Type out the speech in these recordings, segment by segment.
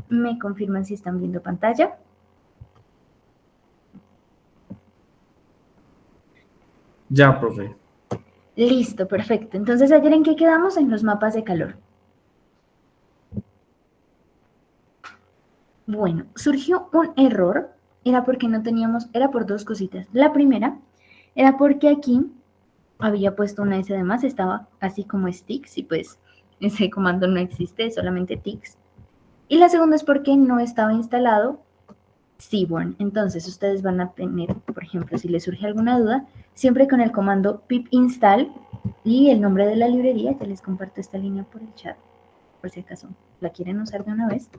¿Me confirman si están viendo pantalla? Ya, profe. Listo, perfecto. Entonces, ¿ayer en qué quedamos? En los mapas de calor. Bueno, surgió un error, era porque no teníamos, era por dos cositas. La primera era porque aquí había puesto una S de más, estaba así como sticks y pues ese comando no existe, es solamente ticks. Y la segunda es porque no estaba instalado Seaborn. Entonces ustedes van a tener, por ejemplo, si les surge alguna duda, siempre con el comando pip install y el nombre de la librería, ya les comparto esta línea por el chat, por si acaso la quieren usar de una vez,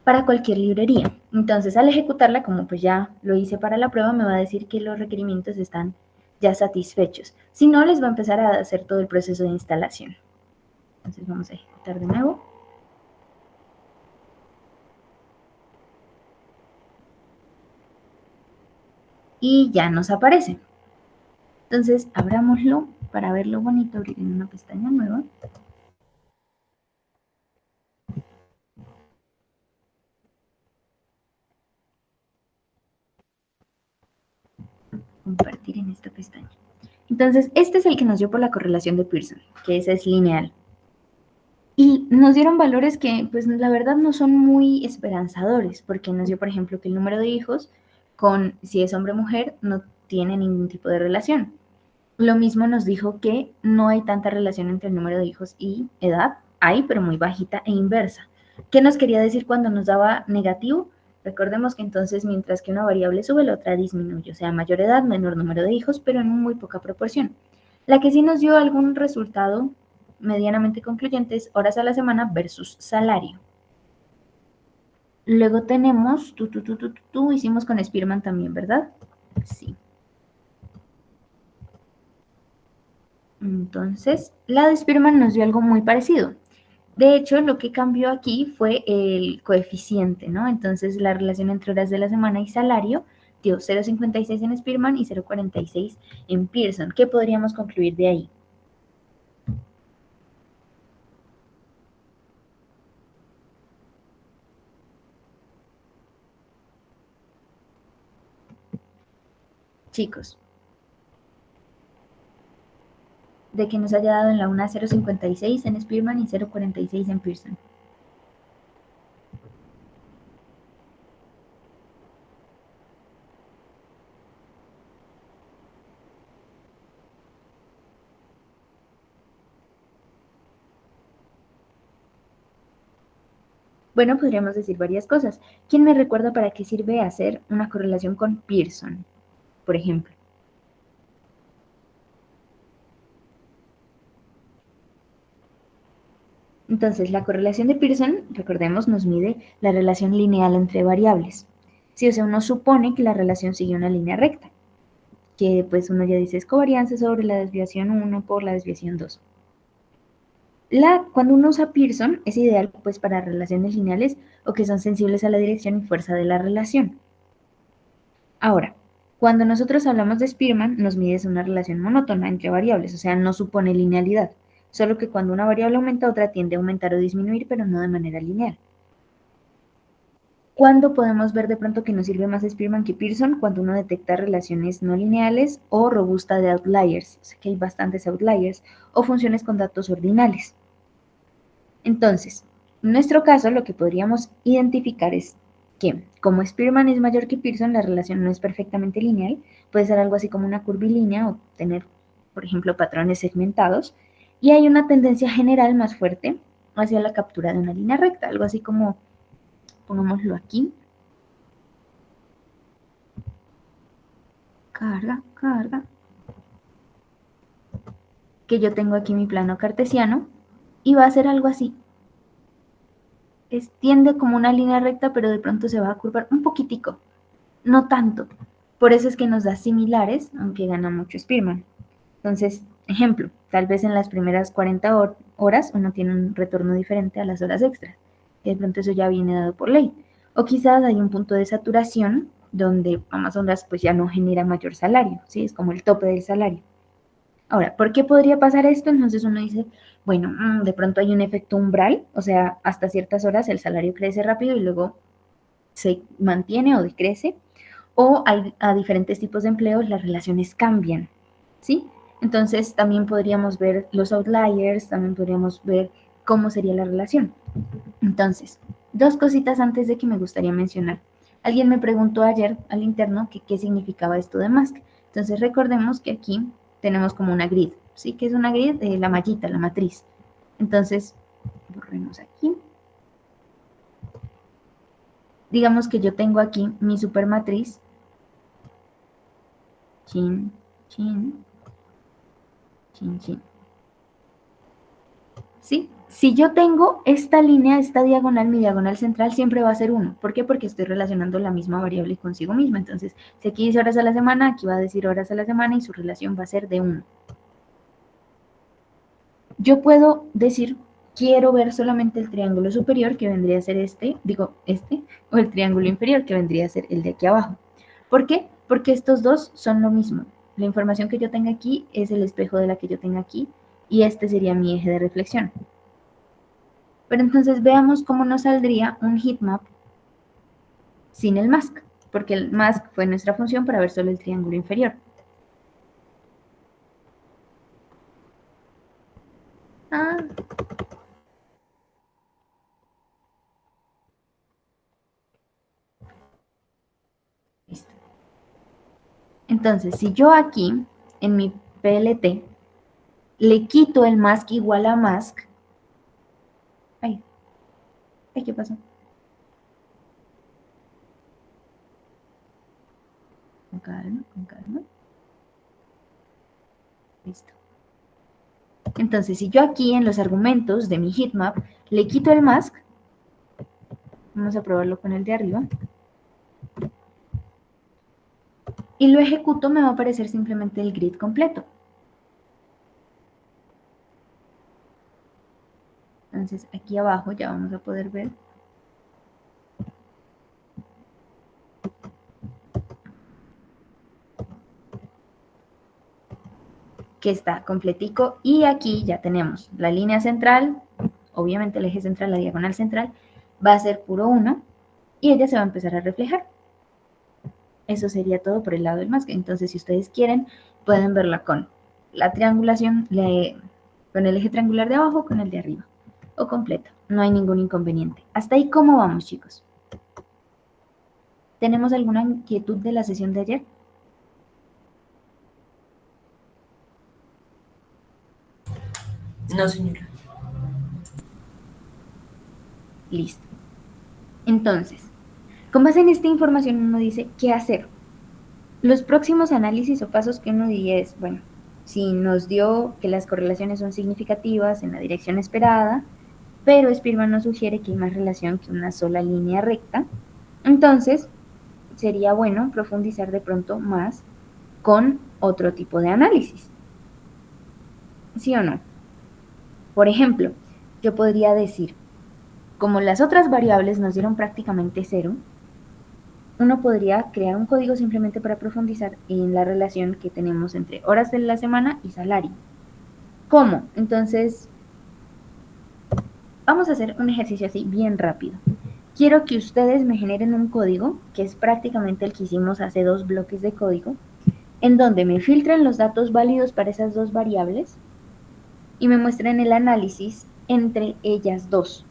para cualquier librería. Entonces al ejecutarla, como pues ya lo hice para la prueba, me va a decir que los requerimientos están ya satisfechos. Si no, les va a empezar a hacer todo el proceso de instalación. Entonces vamos a ejecutar de nuevo. Y ya nos aparece. Entonces abrámoslo para verlo bonito, abrir en una pestaña nueva. Compartir en esta pestaña. Entonces, este es el que nos dio por la correlación de Pearson, que esa es lineal. Y nos dieron valores que, pues, la verdad no son muy esperanzadores, porque nos dio, por ejemplo, que el número de hijos con si es hombre o mujer no tiene ningún tipo de relación. Lo mismo nos dijo que no hay tanta relación entre el número de hijos y edad, hay, pero muy bajita e inversa. ¿Qué nos quería decir cuando nos daba negativo? Recordemos que entonces mientras que una variable sube, la otra disminuye, o sea, mayor edad, menor número de hijos, pero en muy poca proporción. La que sí nos dio algún resultado medianamente concluyente es horas a la semana versus salario. Luego tenemos, hicimos con Spearman también, ¿verdad? Sí. Entonces, la de Spearman nos dio algo muy parecido. De hecho, lo que cambió aquí fue el coeficiente, ¿no? Entonces, la relación entre horas de la semana y salario dio 0,56 en Spearman y 0,46 en Pearson. ¿Qué podríamos concluir de ahí? Chicos, de que nos haya dado en la una 0,56 en Spearman y 0,46 en Pearson. Bueno, podríamos decir varias cosas. ¿Quién me recuerda para qué sirve hacer una correlación con Pearson, por ejemplo? Entonces, la correlación de Pearson, recordemos, nos mide la relación lineal entre variables. Sí, o sea, uno supone que la relación sigue una línea recta, que pues uno ya dice es covarianza sobre la desviación 1 por la desviación 2. Cuando uno usa Pearson, es ideal pues para relaciones lineales o que son sensibles a la dirección y fuerza de la relación. Ahora, cuando nosotros hablamos de Spearman, nos mide una relación monótona entre variables, o sea, no supone linealidad, solo que cuando una variable aumenta, otra tiende a aumentar o disminuir, pero no de manera lineal. ¿Cuándo podemos ver de pronto que nos sirve más Spearman que Pearson? Cuando uno detecta relaciones no lineales o robusta de outliers, o sea que hay bastantes outliers, o funciones con datos ordinales. Entonces, en nuestro caso, lo que podríamos identificar es que, como Spearman es mayor que Pearson, la relación no es perfectamente lineal, puede ser algo así como una curvilínea o tener, por ejemplo, patrones segmentados, y hay una tendencia general más fuerte hacia la captura de una línea recta, algo así como, pongámoslo aquí, carga, carga, que yo tengo aquí mi plano cartesiano, y va a ser algo así. Tiende como una línea recta, pero de pronto se va a curvar un poquitico, no tanto. Por eso es que nos da similares, aunque gana mucho Spearman. Entonces, ejemplo, tal vez en las primeras 40 horas uno tiene un retorno diferente a las horas extras. Y de pronto eso ya viene dado por ley. O quizás hay un punto de saturación donde a más horas pues ya no genera mayor salario, ¿sí? Es como el tope del salario. Ahora, ¿por qué podría pasar esto? Entonces uno dice, bueno, de pronto hay un efecto umbral, o sea, hasta ciertas horas el salario crece rápido y luego se mantiene o decrece, o a diferentes tipos de empleos las relaciones cambian, ¿sí? Entonces también podríamos ver los outliers, también podríamos ver cómo sería la relación. Entonces, dos cositas antes de que me gustaría mencionar. Alguien me preguntó ayer al interno que qué significaba esto de mask. Entonces recordemos que aquí tenemos como una grid, ¿sí? Que es una grid de la mallita, la matriz. Entonces, borremos aquí. Digamos que yo tengo aquí mi supermatriz. Chin, chin, chin, chin. ¿Sí? Si yo tengo esta línea, esta diagonal, mi diagonal central siempre va a ser 1. ¿Por qué? Porque estoy relacionando la misma variable consigo misma. Entonces, si aquí dice horas a la semana, aquí va a decir horas a la semana y su relación va a ser de 1. Yo puedo decir, quiero ver solamente el triángulo superior, que vendría a ser este, o el triángulo inferior, que vendría a ser el de aquí abajo. ¿Por qué? Porque estos dos son lo mismo. La información que yo tenga aquí es el espejo de la que yo tenga aquí, y este sería mi eje de reflexión. Pero entonces veamos cómo nos saldría un heatmap sin el mask, porque el mask fue nuestra función para ver solo el triángulo inferior. Ah, listo. Entonces, si yo aquí, en mi PLT, le quito el mask igual a mask, ay, ¿qué pasó? Con calma, con calma. Listo. Entonces, si yo aquí en los argumentos de mi heatmap le quito el mask, vamos a probarlo con el de arriba, y lo ejecuto, me va a aparecer simplemente el grid completo. Entonces, aquí abajo ya vamos a poder ver que está completico, y aquí ya tenemos la línea central, obviamente el eje central, la diagonal central, va a ser puro 1 y ella se va a empezar a reflejar. Eso sería todo por el lado del mask. Entonces, si ustedes quieren, pueden verla con la triangulación, con el eje triangular de abajo, con el de arriba, o completa. No hay ningún inconveniente. Hasta ahí, ¿cómo vamos, chicos? ¿Tenemos alguna inquietud de la sesión de ayer? No, señora. Listo. Entonces, con base en esta información uno dice qué hacer. Los próximos análisis o pasos que uno diría es, bueno, si nos dio que las correlaciones son significativas en la dirección esperada, pero Spearman nos sugiere que hay más relación que una sola línea recta, entonces sería bueno profundizar de pronto más con otro tipo de análisis. ¿Sí o no? Por ejemplo, yo podría decir, como las otras variables nos dieron prácticamente cero, uno podría crear un código simplemente para profundizar en la relación que tenemos entre horas de la semana y salario. ¿Cómo? Entonces, vamos a hacer un ejercicio así bien rápido. Quiero que ustedes me generen un código, que es prácticamente el que hicimos hace 2 bloques de código, en donde me filtren los datos válidos para esas dos variables y me muestren el análisis entre ellas dos.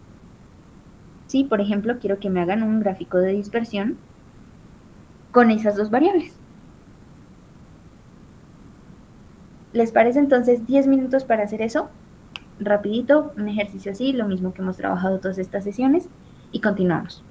¿Sí? Por ejemplo, quiero que me hagan un gráfico de dispersión con esas dos variables. ¿Les parece entonces 10 minutos para hacer eso? Rapidito, un ejercicio así, lo mismo que hemos trabajado todas estas sesiones, y continuamos.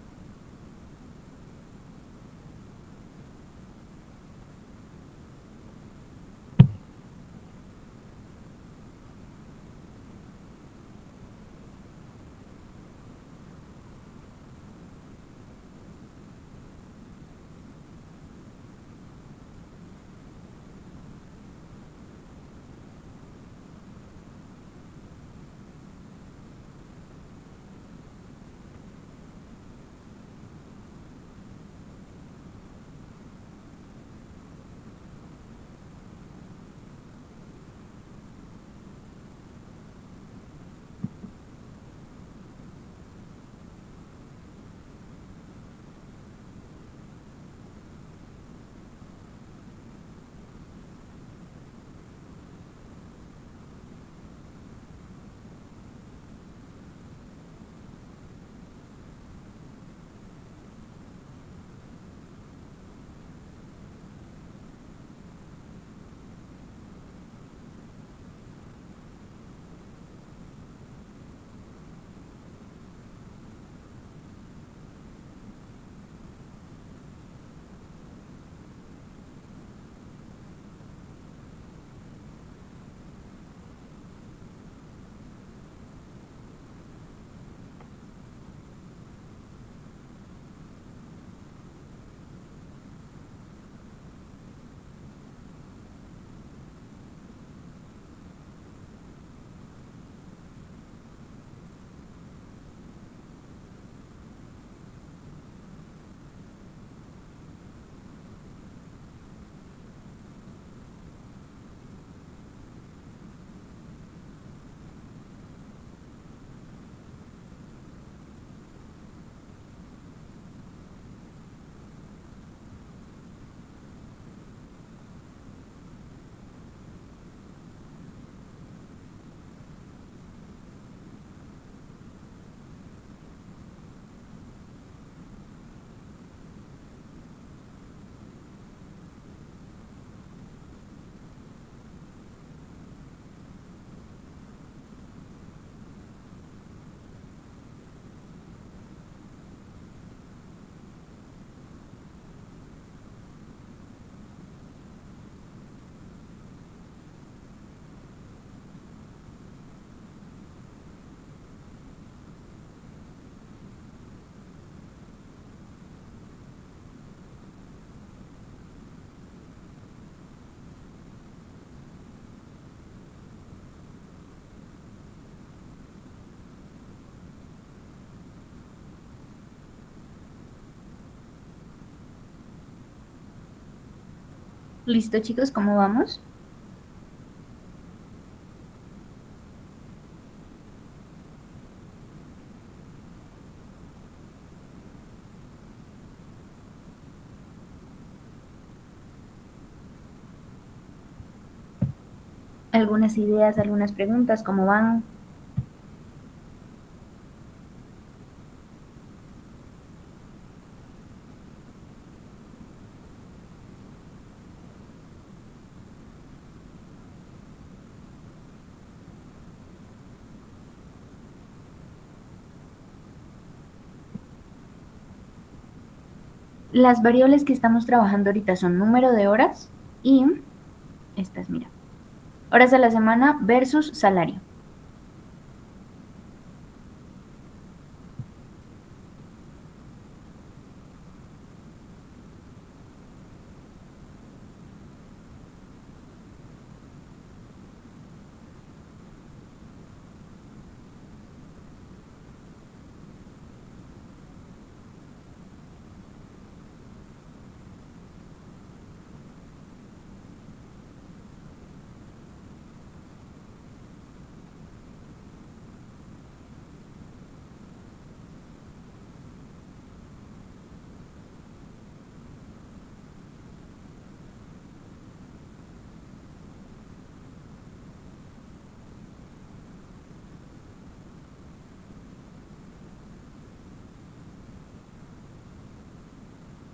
¿Listo, chicos? ¿Cómo vamos? ¿Algunas ideas, algunas preguntas? ¿Cómo van? Las variables que estamos trabajando ahorita son número de horas y estas, mira, horas a la semana versus salario.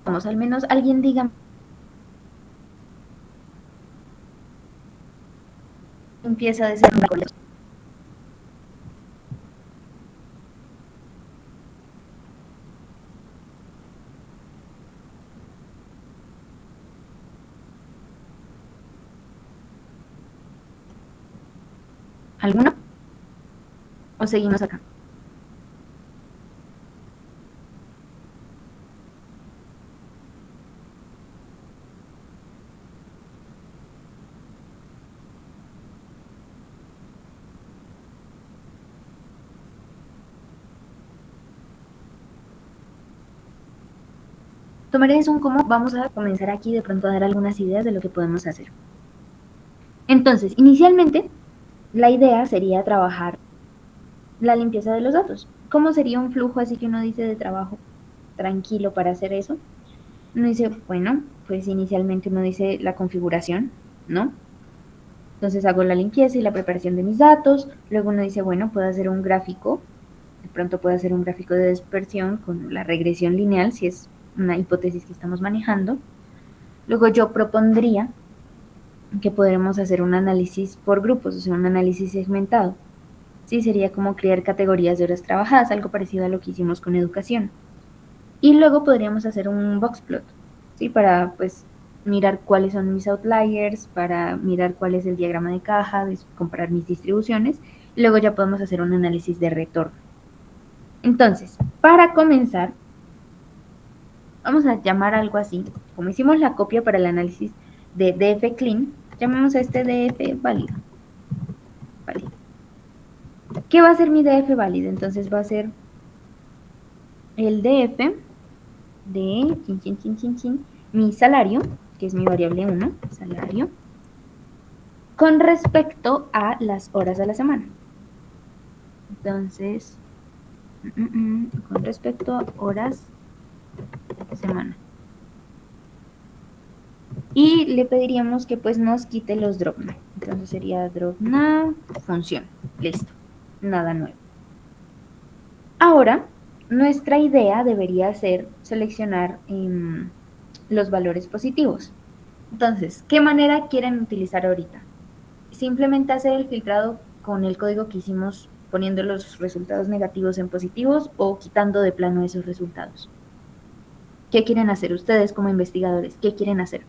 Vamos, al menos alguien diga, empieza de ser una. ¿Alguno? ¿O seguimos acá? Tomaré eso como vamos a comenzar aquí de pronto a dar algunas ideas de lo que podemos hacer. Entonces, inicialmente, la idea sería trabajar la limpieza de los datos. ¿Cómo sería un flujo así que uno dice de trabajo tranquilo para hacer eso? Uno dice, bueno, pues inicialmente uno dice la configuración, ¿no? Entonces hago la limpieza y la preparación de mis datos. Luego uno dice, bueno, puedo hacer un gráfico. De pronto puedo hacer un gráfico de dispersión con la regresión lineal, si es una hipótesis que estamos manejando. Luego yo propondría que podremos hacer un análisis por grupos, o sea, un análisis segmentado. Sí, sería como crear categorías de horas trabajadas, algo parecido a lo que hicimos con educación. Y luego podríamos hacer un boxplot, ¿sí? Para pues mirar cuáles son mis outliers, para mirar cuál es el diagrama de caja, comparar mis distribuciones. Y luego ya podemos hacer un análisis de retorno. Entonces, para comenzar, vamos a llamar algo así. Como hicimos la copia para el análisis de DF clean, llamemos a este DF válido. Válido. ¿Qué va a ser mi DF válido? Entonces va a ser el DF de mi salario, que es mi variable 1, salario, con respecto a las horas de la semana. Entonces, con respecto a horas de semana. Y le pediríamos que pues nos quite los drop now. Entonces sería drop now, función. Listo. Nada nuevo. Ahora, nuestra idea debería ser seleccionar los valores positivos. Entonces, ¿qué manera quieren utilizar ahorita? Simplemente hacer el filtrado con el código que hicimos poniendo los resultados negativos en positivos o quitando de plano esos resultados. ¿Qué quieren hacer ustedes como investigadores? ¿Qué quieren hacer?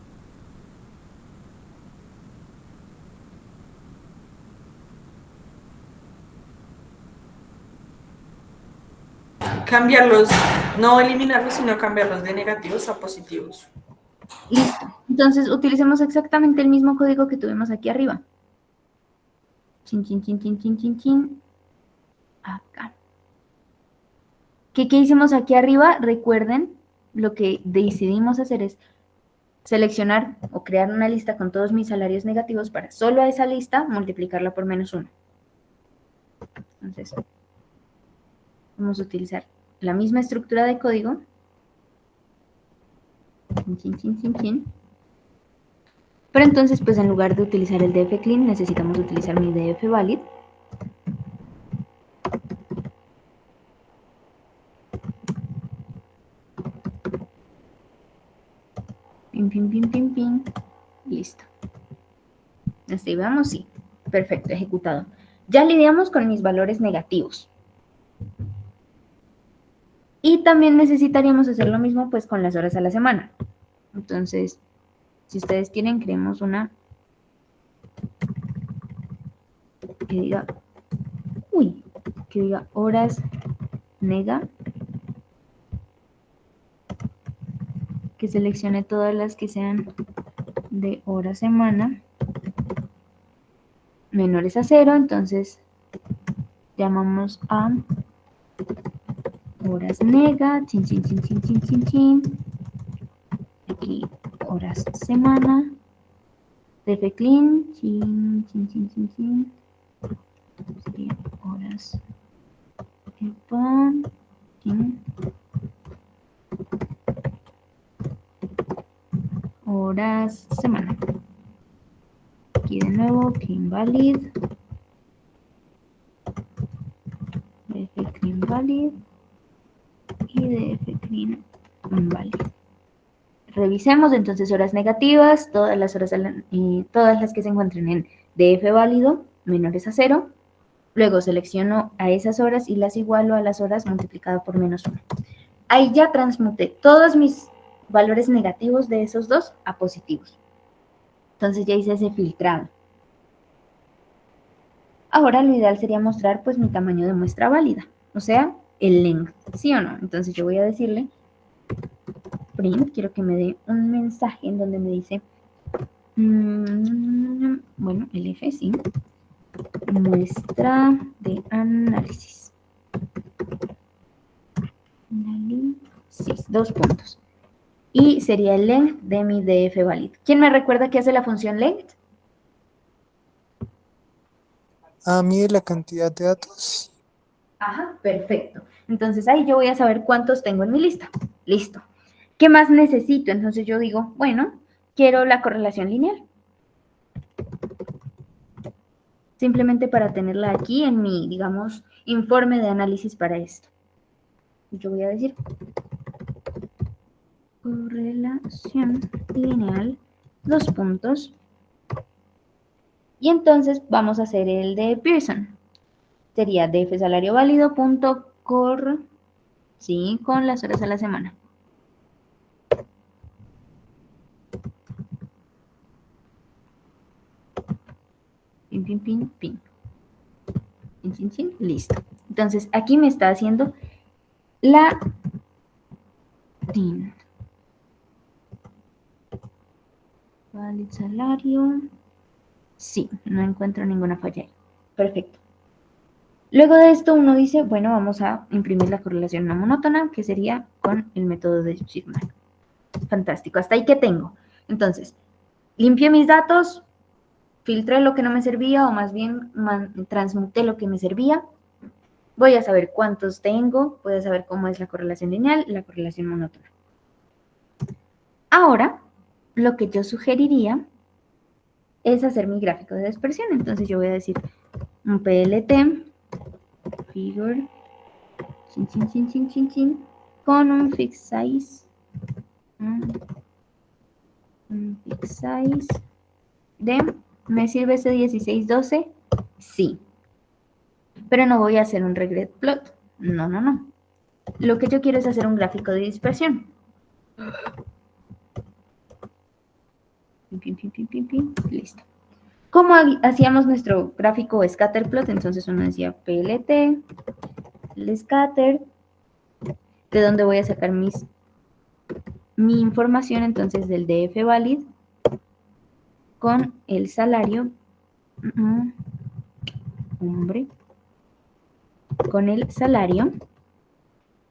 Cambiarlos, no eliminarlos, sino cambiarlos de negativos a positivos. Listo. Entonces, utilicemos exactamente el mismo código que tuvimos aquí arriba. Chin, chin, chin, chin, chin, chin, chin. Acá. ¿Qué hicimos aquí arriba? Recuerden, lo que decidimos hacer es seleccionar o crear una lista con todos mis salarios negativos para solo a esa lista multiplicarla por -1. Entonces, vamos a utilizar la misma estructura de código. Pero entonces, pues en lugar de utilizar el dfclean, necesitamos utilizar mi dfvalid. Listo. Hasta ahí vamos, sí. Perfecto, ejecutado. Ya lidiamos con mis valores negativos. Y también necesitaríamos hacer lo mismo pues con las horas a la semana. Entonces, si ustedes quieren, creemos una que diga, que diga horas nega, que seleccione todas las que sean de hora semana menores a 0, entonces llamamos a horas nega, aquí horas semana, dfclean, sería horas horas semana. Aquí de nuevo, clean valid, dfclean valid y dfclean valid. Revisemos entonces horas negativas, todas las horas todas las que se encuentren en df válido menores a 0. Luego selecciono a esas horas y las igualo a las horas multiplicado por -1. Ahí ya transmuté todos mis valores negativos de esos dos a positivos. Entonces ya hice ese filtrado. Ahora lo ideal sería mostrar pues mi tamaño de muestra válida, o sea, el length, ¿sí o no? Entonces yo voy a decirle print, quiero que me dé un mensaje en donde me dice, bueno, el F, sí, muestra de análisis. Análisis, 2 puntos. Y sería el length de mi df valid. ¿Quién me recuerda qué hace la función length? Mide la cantidad de datos. Ajá, perfecto. Entonces ahí yo voy a saber cuántos tengo en mi lista. Listo. ¿Qué más necesito? Entonces yo digo, bueno, quiero la correlación lineal. Simplemente para tenerla aquí en mi, digamos, informe de análisis para esto. Yo voy a decir correlación lineal, 2 puntos. Y entonces vamos a hacer el de Pearson. Sería df salario válido punto cor, sí, con las horas a la semana. Listo. Entonces aquí me está haciendo la valid salario. Sí, no encuentro ninguna falla ahí. Perfecto. Luego de esto uno dice, bueno, vamos a imprimir la correlación no monótona, que sería con el método de Schiffman. Fantástico, hasta ahí que tengo. Entonces, limpié mis datos, filtré lo que no me servía, o más bien transmuté lo que me servía. Voy a saber cuántos tengo, voy a saber cómo es la correlación lineal, la correlación monótona. Ahora, lo que yo sugeriría es hacer mi gráfico de dispersión. Entonces yo voy a decir un PLT, figure, con un fixed size, ¿me sirve ese 1612? Sí. Pero no voy a hacer un regret plot. No. Lo que yo quiero es hacer un gráfico de dispersión. Listo. ¿Cómo hacíamos nuestro gráfico scatter plot? Entonces uno decía PLT, el scatter, de donde voy a sacar mi información, entonces del df valid con el salario, con el salario,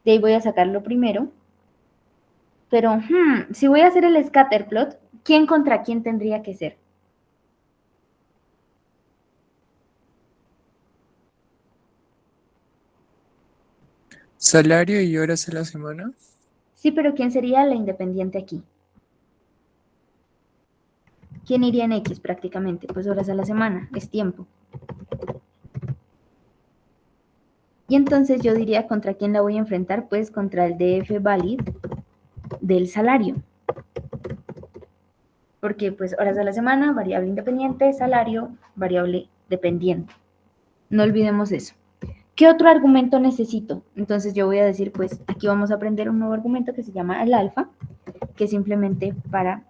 de ahí voy a sacar lo primero, Pero, si voy a hacer el scatterplot, ¿quién contra quién tendría que ser? Salario y horas a la semana. Sí, pero ¿quién sería la independiente aquí? ¿Quién iría en X prácticamente? Pues horas a la semana, es tiempo. Y entonces yo diría contra quién la voy a enfrentar, pues contra el DF valid del salario. Porque pues horas a la semana, variable independiente, salario, variable dependiente. No olvidemos eso. ¿Qué otro argumento necesito? Entonces yo voy a decir, pues aquí vamos a aprender un nuevo argumento que se llama el alfa, que simplemente para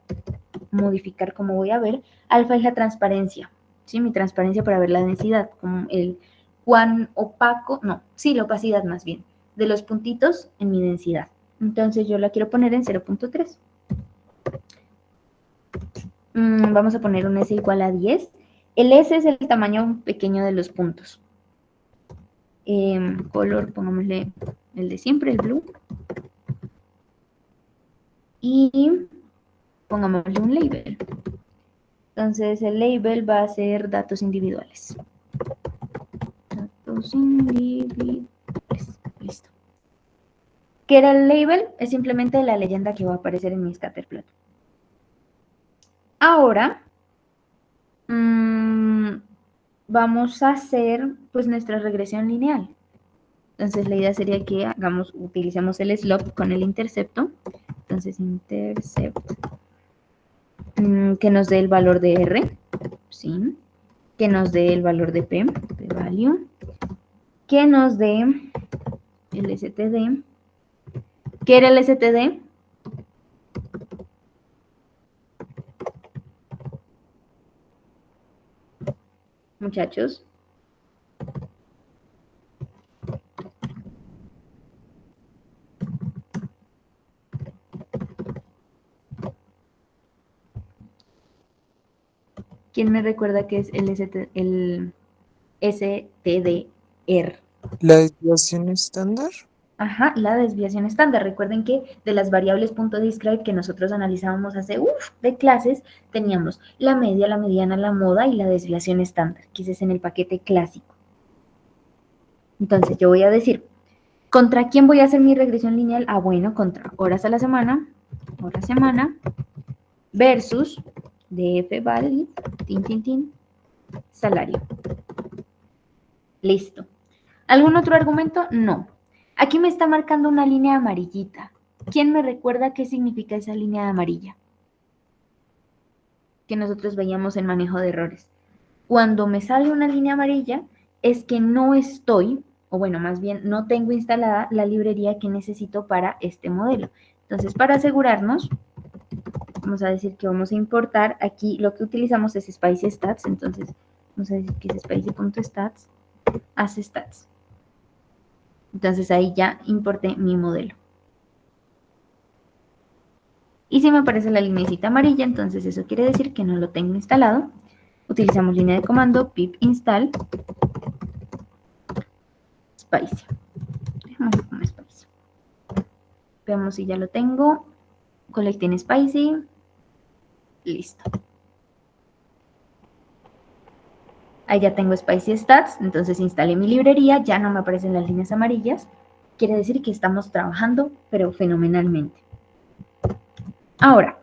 modificar cómo voy a ver, alfa es la transparencia, ¿sí? Mi transparencia para ver la densidad, como el cuán opaco, no, sí, la opacidad más bien, de los puntitos en mi densidad. Entonces yo la quiero poner en 0.3. Vamos a poner un S igual a 10. El S es el tamaño pequeño de los puntos. Color, pongámosle el de siempre, el blue. Y pongámosle un label. Entonces el label va a ser datos individuales. Datos individuales. Listo. ¿Qué era el label? Es simplemente la leyenda que va a aparecer en mi scatterplot. Ahora vamos a hacer pues nuestra regresión lineal. Entonces la idea sería que utilicemos el slope con el intercepto. Entonces intercept que nos dé el valor de R, ¿sí? Que nos dé el valor de P value, que nos dé el STD. ¿Qué era el STD? Muchachos. ¿Quién me recuerda qué es el STDR? La desviación estándar. Ajá, la desviación estándar. Recuerden que de las variables .describe que nosotros analizábamos hace de clases, teníamos la media, la mediana, la moda y la desviación estándar, que ese es en el paquete clásico. Entonces yo voy a decir, ¿contra quién voy a hacer mi regresión lineal? Ah, bueno, contra horas a la semana, versus DF valid, salario. Listo. ¿Algún otro argumento? No. Aquí me está marcando una línea amarillita. ¿Quién me recuerda qué significa esa línea amarilla? Que nosotros veíamos en manejo de errores. Cuando me sale una línea amarilla es que no estoy, o bueno, más bien no tengo instalada la librería que necesito para este modelo. Entonces, para asegurarnos, vamos a decir que vamos a importar. Aquí lo que utilizamos es Spicy Stats, entonces vamos a decir que es spicy.stats, hace stats. Entonces ahí ya importé mi modelo. Y si me aparece la lineecita amarilla, entonces eso quiere decir que no lo tengo instalado. Utilizamos línea de comando pip install spicy. Dejémoslo como spicy. Veamos si ya lo tengo. Collecting spicy. Listo. Ahí ya tengo Spicy Stats, entonces instalé mi librería, ya no me aparecen las líneas amarillas. Quiere decir que estamos trabajando, pero fenomenalmente. Ahora,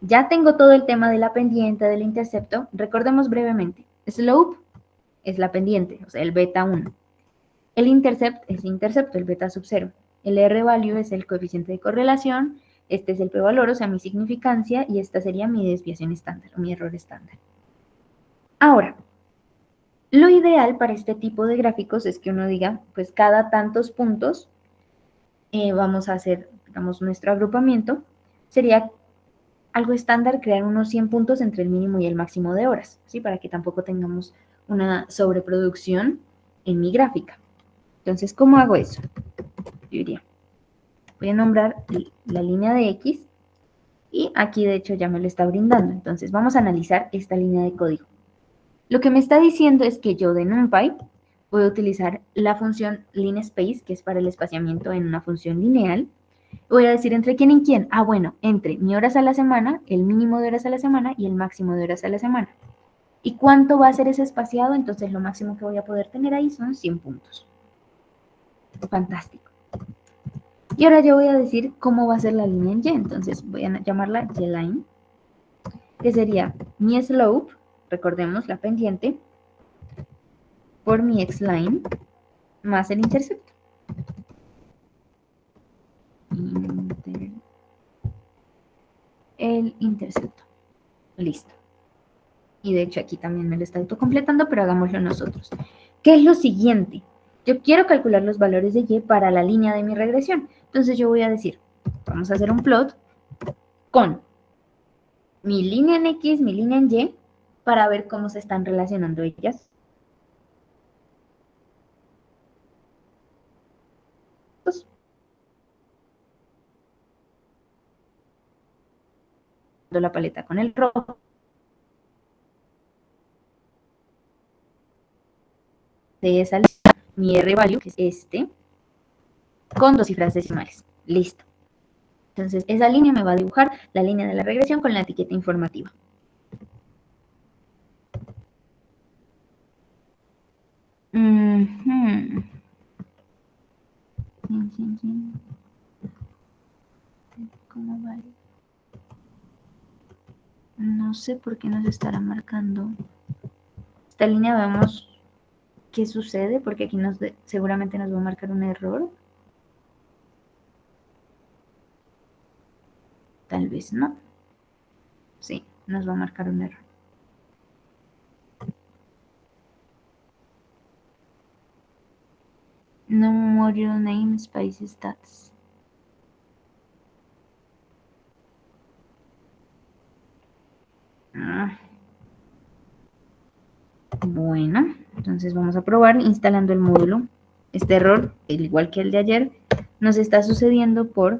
ya tengo todo el tema de la pendiente, del intercepto. Recordemos brevemente. Slope es la pendiente, o sea, el beta 1. El intercept es intercepto, el beta sub 0. El R-value es el coeficiente de correlación. Este es el p-valor, o sea, mi significancia, y esta sería mi desviación estándar, o mi error estándar. Ahora, lo ideal para este tipo de gráficos es que uno diga, pues cada tantos puntos vamos a hacer, digamos, nuestro agrupamiento. Sería algo estándar crear unos 100 puntos entre el mínimo y el máximo de horas, ¿sí? Para que tampoco tengamos una sobreproducción en mi gráfica. Entonces, ¿cómo hago eso? Yo diría, voy a nombrar la línea de X y aquí de hecho ya me lo está brindando. Entonces, vamos a analizar esta línea de código. Lo que me está diciendo es que yo de NumPy voy a utilizar la función linspace, que es para el espaciamiento en una función lineal, Voy a decir entre quién y quién. Ah, bueno, entre mi horas a la semana, el mínimo de horas a la semana y el máximo de horas a la semana. ¿Y cuánto va a ser ese espaciado? Entonces lo máximo que voy a poder tener ahí son 100 puntos. Fantástico. Y ahora yo voy a decir cómo va a ser la línea en Y. Entonces voy a llamarla Y-line, que sería mi slope, recordemos la pendiente, por mi X-line, más el intercepto. El intercepto. Listo. Y de hecho aquí también me lo está autocompletando, pero hagámoslo nosotros. ¿Qué es lo siguiente? Yo quiero calcular los valores de Y para la línea de mi regresión. Entonces yo voy a decir, vamos a hacer un plot con mi línea en X, mi línea en Y, para ver cómo se están relacionando ellas. La paleta con el rojo. De esa lista, mi R value, que es este, con 2 cifras decimales. Listo. Entonces, esa línea me va a dibujar la línea de la regresión con la etiqueta informativa. ¿Cómo vale? No sé por qué nos estará marcando. Esta línea vemos qué sucede, porque aquí seguramente nos va a marcar un error. Tal vez no. Sí, nos va a marcar un error. No module name spice stats. Bueno, entonces vamos a probar instalando el módulo. Este error, al igual que el de ayer, nos está sucediendo por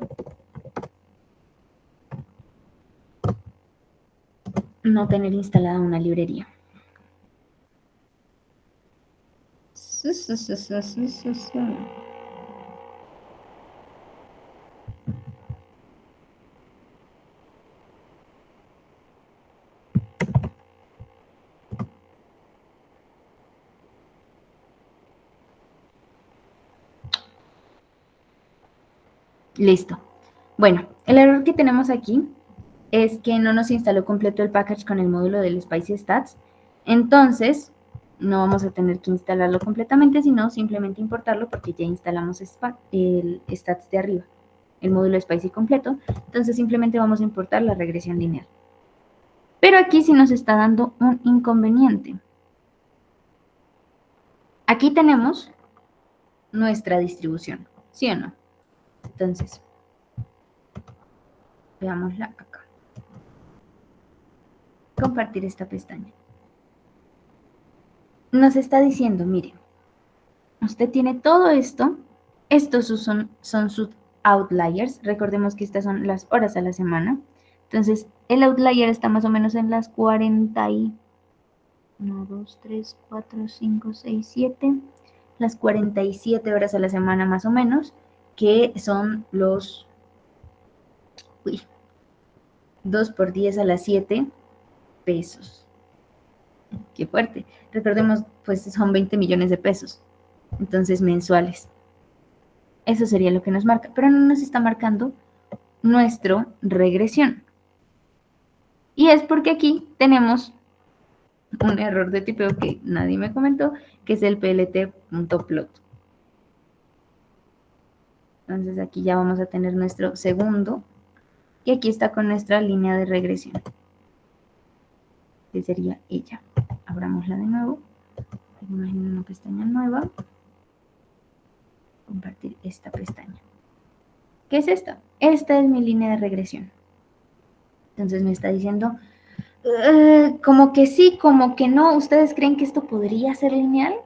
no tener instalada una librería. Listo. Bueno, el error que tenemos aquí es que no nos instaló completo el package con el módulo del Spicy Stats. Entonces, no vamos a tener que instalarlo completamente, sino simplemente importarlo porque ya instalamos el Stats de arriba, el módulo Spicy completo. Entonces, simplemente vamos a importar la regresión lineal. Pero aquí sí nos está dando un inconveniente. Aquí tenemos nuestra distribución, ¿sí o no? Entonces, veámosla acá. Compartir esta pestaña. Nos está diciendo, mire, usted tiene todo esto, estos son sus outliers, recordemos que estas son las horas a la semana, entonces el outlier está más o menos en las 40 y 1, 2, 3, 4, 5, 6, 7, las 47 horas a la semana más o menos, que son los 2 por 10 a las 7 pesos. Qué fuerte. Recordemos, pues son 20 millones de pesos, entonces mensuales. Eso sería lo que nos marca, pero no nos está marcando nuestra regresión. Y es porque aquí tenemos un error de tipeo que nadie me comentó, que es el plt.plot. Entonces aquí ya vamos a tener nuestro segundo, y aquí está con nuestra línea de regresión, que sería ella. Abramosla de nuevo, imaginen una pestaña nueva, compartir esta pestaña. ¿Qué es esta? Esta es mi línea de regresión. Entonces me está diciendo, como que sí, como que no. ¿Ustedes creen que esto podría ser lineal?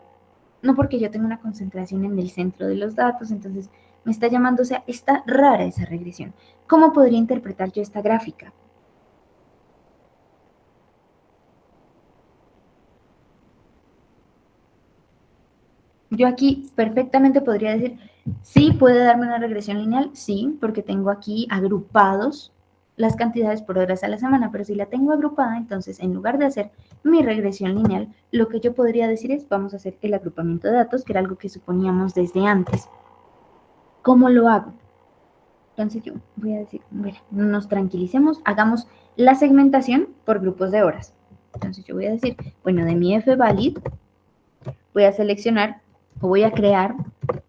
No, porque yo tengo una concentración en el centro de los datos, entonces me está llamando, o sea, está rara esa regresión. ¿Cómo podría interpretar yo esta gráfica? Yo aquí perfectamente podría decir, ¿Sí puede darme una regresión lineal? Sí, porque tengo aquí agrupados las cantidades por horas a la semana, pero si la tengo agrupada, entonces en lugar de hacer mi regresión lineal, lo que yo podría decir es, vamos a hacer el agrupamiento de datos, que era algo que suponíamos desde antes. ¿Cómo lo hago? Entonces yo voy a decir, bueno, nos tranquilicemos, hagamos la segmentación por grupos de horas. Entonces yo voy a decir, bueno, de mi fvalid voy a seleccionar o voy a crear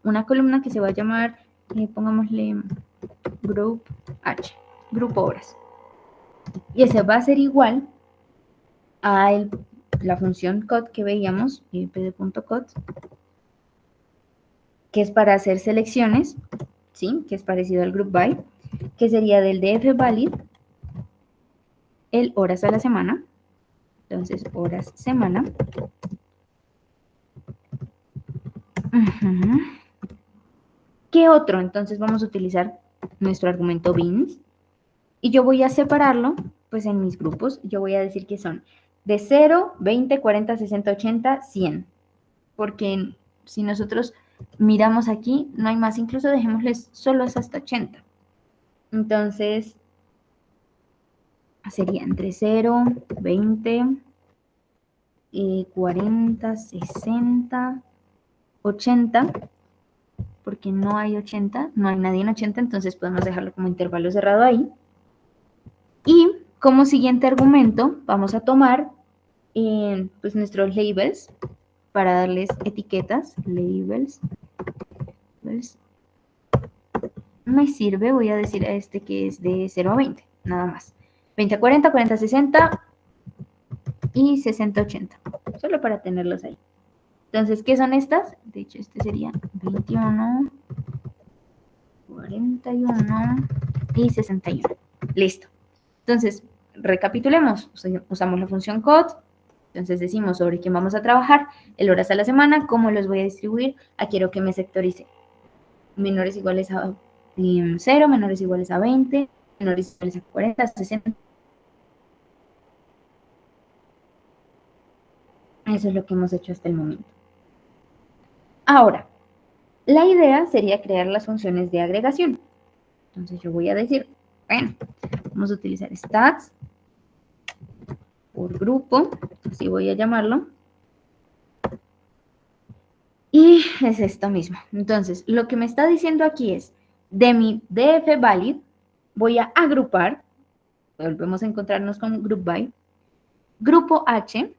una columna que se va a llamar, pongámosle group H, grupo horas. Y ese va a ser igual a la función code que veíamos, pd.code, que es para hacer selecciones, ¿sí? Que es parecido al group by, que sería del dfvalid, el horas a la semana. Entonces, horas semana. ¿Qué otro? Entonces vamos a utilizar nuestro argumento beans y yo voy a separarlo pues en mis grupos. Yo voy a decir que son de 0, 20, 40, 60, 80, 100. Porque si nosotros miramos aquí, no hay más. Incluso dejémosles solo hasta 80. Entonces, sería entre 0, 20, 40, 60, 80, porque no hay 80, no hay nadie en 80, entonces podemos dejarlo como intervalo cerrado ahí. Y como siguiente argumento, vamos a tomar pues nuestros labels para darles etiquetas, labels. Me sirve, voy a decir a este que es de 0 a 20, nada más. 20 a 40, 40 a 60 y 60 a 80, solo para tenerlos ahí. Entonces, ¿qué son estas? De hecho, este sería 21, 41 y 61. Listo. Entonces, recapitulemos. Usamos la función code. Entonces decimos sobre quién vamos a trabajar, el horas a la semana, cómo los voy a distribuir. Quiero que me sectorice. Menores iguales a 0, menores iguales a 20, menores iguales a 40, 60. Eso es lo que hemos hecho hasta el momento. Ahora, la idea sería crear las funciones de agregación. Entonces yo voy a decir, bueno, vamos a utilizar stats por grupo, así voy a llamarlo. Y es esto mismo. Entonces, lo que me está diciendo aquí es, de mi dfvalid voy a agrupar, volvemos a encontrarnos con group by, grupo H,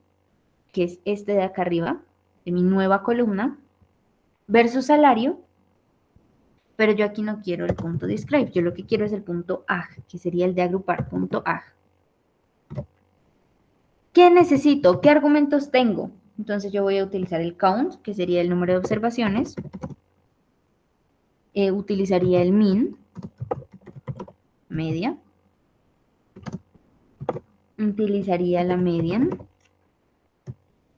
que es este de acá arriba, de mi nueva columna, versus salario, pero yo aquí no quiero el punto describe, yo lo que quiero es el punto ag, que sería el de agrupar, punto ag. ¿Qué necesito? ¿Qué argumentos tengo? Entonces yo voy a utilizar el count, que sería el número de observaciones. Utilizaría el min, media. Utilizaría la median.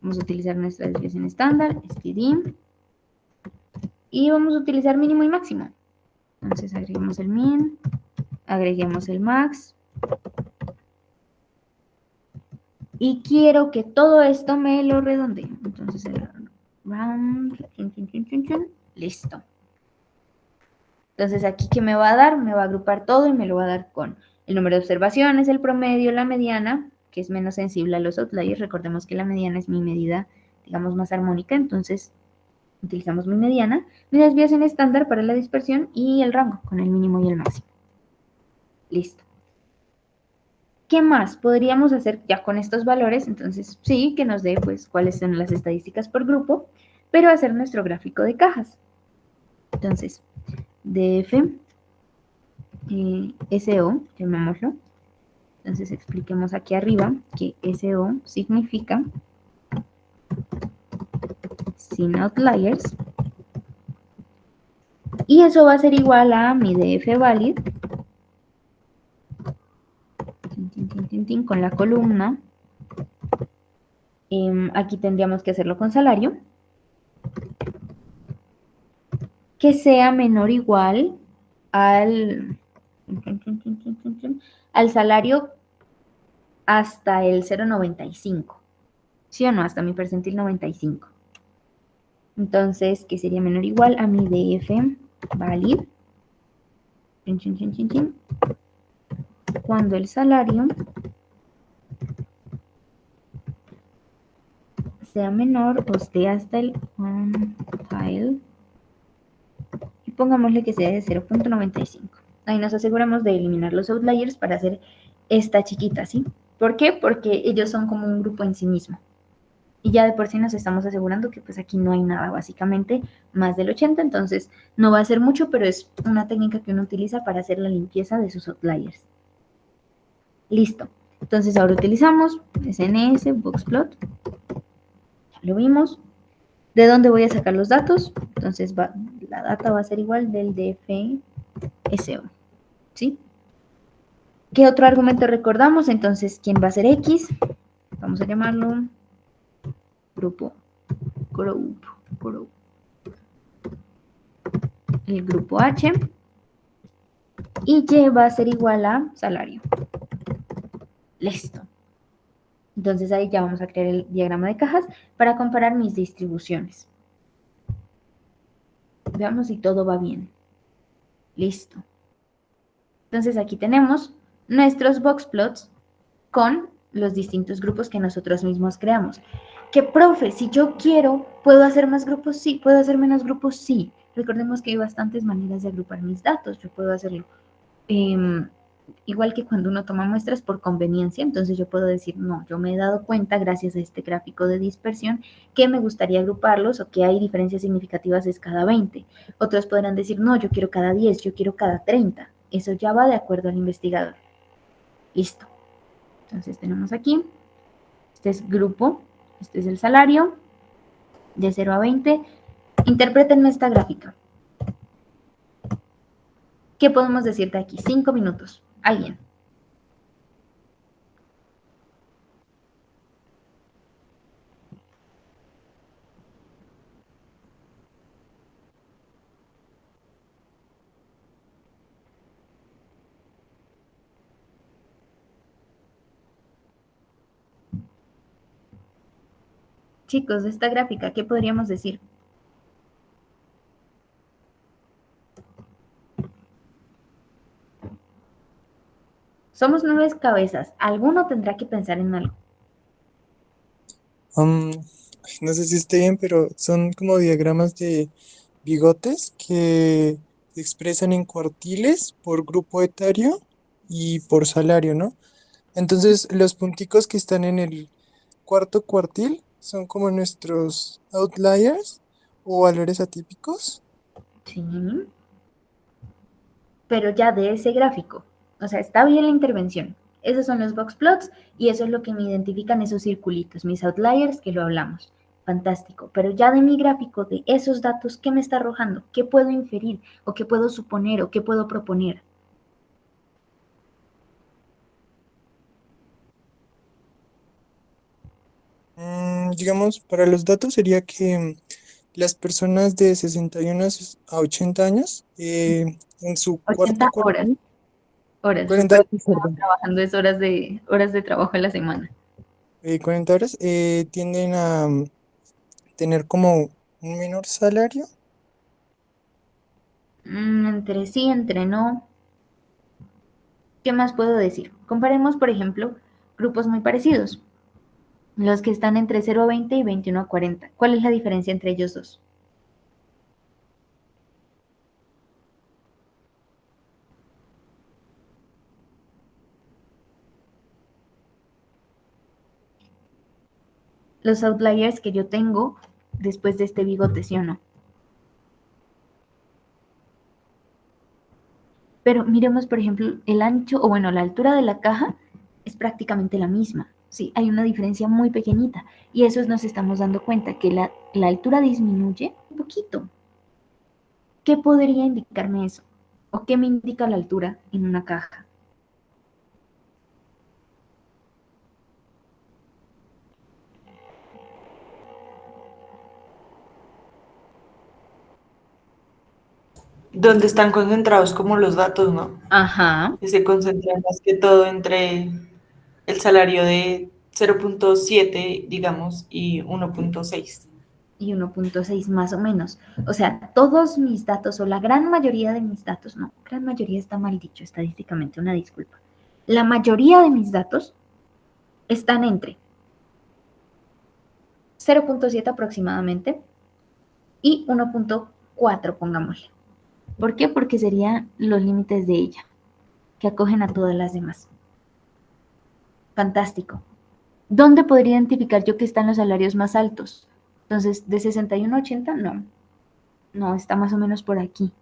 Vamos a utilizar nuestra desviación estándar, std. Y vamos a utilizar mínimo y máximo. Entonces agregamos el min, agreguemos el max. Y quiero que todo esto me lo redondee. Entonces el round, listo. Entonces aquí, ¿qué me va a dar? Me va a agrupar todo y me lo va a dar con el número de observaciones, el promedio, la mediana, que es menos sensible a los outliers. Recordemos que la mediana es mi medida, digamos, más armónica, entonces utilizamos mi mediana, mi desviación estándar para la dispersión y el rango con el mínimo y el máximo. Listo. ¿Qué más podríamos hacer ya con estos valores? Entonces, sí, que nos dé pues cuáles son las estadísticas por grupo, pero hacer nuestro gráfico de cajas. Entonces, df SO, llamémoslo. Entonces, expliquemos aquí arriba que SO significa sin outliers. Y eso va a ser igual a mi dfvalid con la columna. Aquí tendríamos que hacerlo con salario. Que sea menor o igual al salario hasta el 0,95. ¿Sí o no? Hasta mi percentil 95. Entonces, que sería menor o igual a mi df valid, chin, chin, chin, chin, chin, cuando el salario sea menor o esté hasta el quantile, y pongámosle que sea de 0.95. Ahí nos aseguramos de eliminar los outliers para hacer esta chiquita, ¿sí? ¿Por qué? Porque ellos son como un grupo en sí mismo. Y ya de por sí nos estamos asegurando que pues aquí no hay nada, básicamente más del 80, entonces no va a ser mucho, pero es una técnica que uno utiliza para hacer la limpieza de sus outliers. Listo. Entonces ahora utilizamos SNS, boxplot, ya lo vimos. ¿De dónde voy a sacar los datos? Entonces la data va a ser igual del DFSO, ¿sí? ¿Qué otro argumento recordamos? Entonces, ¿quién va a ser X? Vamos a llamarlo grupo, group. El grupo H, y Y va a ser igual a salario. Listo. Entonces ahí ya vamos a crear el diagrama de cajas para comparar mis distribuciones. Veamos si todo va bien. Listo. Entonces aquí tenemos nuestros boxplots con los distintos grupos que nosotros mismos creamos. Que, profe, si yo quiero, ¿puedo hacer más grupos? Sí. ¿Puedo hacer menos grupos? Sí. Recordemos que hay bastantes maneras de agrupar mis datos. Yo puedo hacerlo igual que cuando uno toma muestras por conveniencia, entonces yo puedo decir, no, yo me he dado cuenta gracias a este gráfico de dispersión que me gustaría agruparlos o que hay diferencias significativas es cada 20. Otros podrán decir, no, yo quiero cada 10, yo quiero cada 30. Eso ya va de acuerdo al investigador. Listo. Entonces tenemos aquí, este es grupo, este es el salario, de 0 a 20. Interprétenme esta gráfica. ¿Qué podemos decir de aquí? 5 minutos. ¿Alguien? Chicos, de esta gráfica, ¿qué podríamos decir? Somos 9 cabezas. Alguno tendrá que pensar en algo. No sé si esté bien, pero son como diagramas de bigotes que se expresan en cuartiles por grupo etario y por salario, ¿no? Entonces, los punticos que están en el cuarto cuartil son como nuestros outliers o valores atípicos. Sí. Pero ya de ese gráfico. O sea, está bien la intervención. Esos son los boxplots y eso es lo que me identifican esos circulitos, mis outliers que lo hablamos. Fantástico. Pero ya de mi gráfico, de esos datos, ¿qué me está arrojando? ¿Qué puedo inferir? ¿O qué puedo suponer? ¿O qué puedo proponer? Digamos, para los datos sería que las personas de 61 a 80 años, en su cuarto 80 horas. cuartil, Horas. 40 Recuerda que horas, estamos perdón, trabajando es horas de trabajo a la semana. 40 horas, tienden a tener como un menor salario. Entre sí, entre no. ¿Qué más puedo decir? Comparemos, por ejemplo, grupos muy parecidos. Los que están entre 0 a 20 y 21 a 40. ¿Cuál es la diferencia entre ellos dos? Los outliers que yo tengo después de este bigote, ¿sí o no? Pero miremos, por ejemplo, el ancho, o bueno, la altura de la caja es prácticamente la misma. Sí, hay una diferencia muy pequeñita. Y eso nos estamos dando cuenta, que la altura disminuye un poquito. ¿Qué podría indicarme eso? ¿O qué me indica la altura en una caja? Donde están concentrados como los datos, ¿no? Ajá. Que se concentran más que todo entre el salario de 0.7, digamos, y 1.6. y 1.6 más o menos. O sea, todos mis datos, o la gran mayoría de mis datos, no, gran mayoría está mal dicho estadísticamente, una disculpa. La mayoría de mis datos están entre 0.7 aproximadamente y 1.4, pongámosle. ¿Por qué? Porque serían los límites de ella, que acogen a todas las demás. Fantástico. ¿Dónde podría identificar yo que están los salarios más altos? Entonces, de 61 a 80, no, está más o menos por aquí.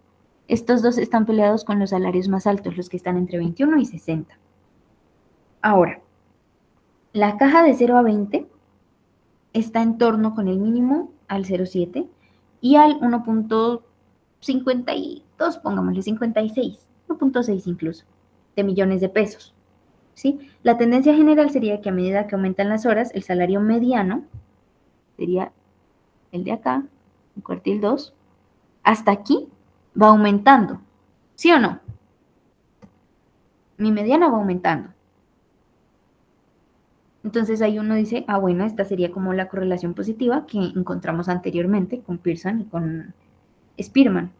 Estos dos están peleados con los salarios más altos, los que están entre 21 y 60. Ahora, la caja de 0 a 20 está en torno con el mínimo al 0.7 y al 1.52, pongámosle 56, 1.6 incluso, de millones de pesos. ¿Sí? La tendencia general sería que a medida que aumentan las horas, el salario mediano sería el de acá, el cuartil 2, hasta aquí va aumentando. ¿Sí o no? Mi mediana va aumentando. Entonces ahí uno dice, ah, bueno, esta sería como la correlación positiva que encontramos anteriormente con Pearson y con Spearman.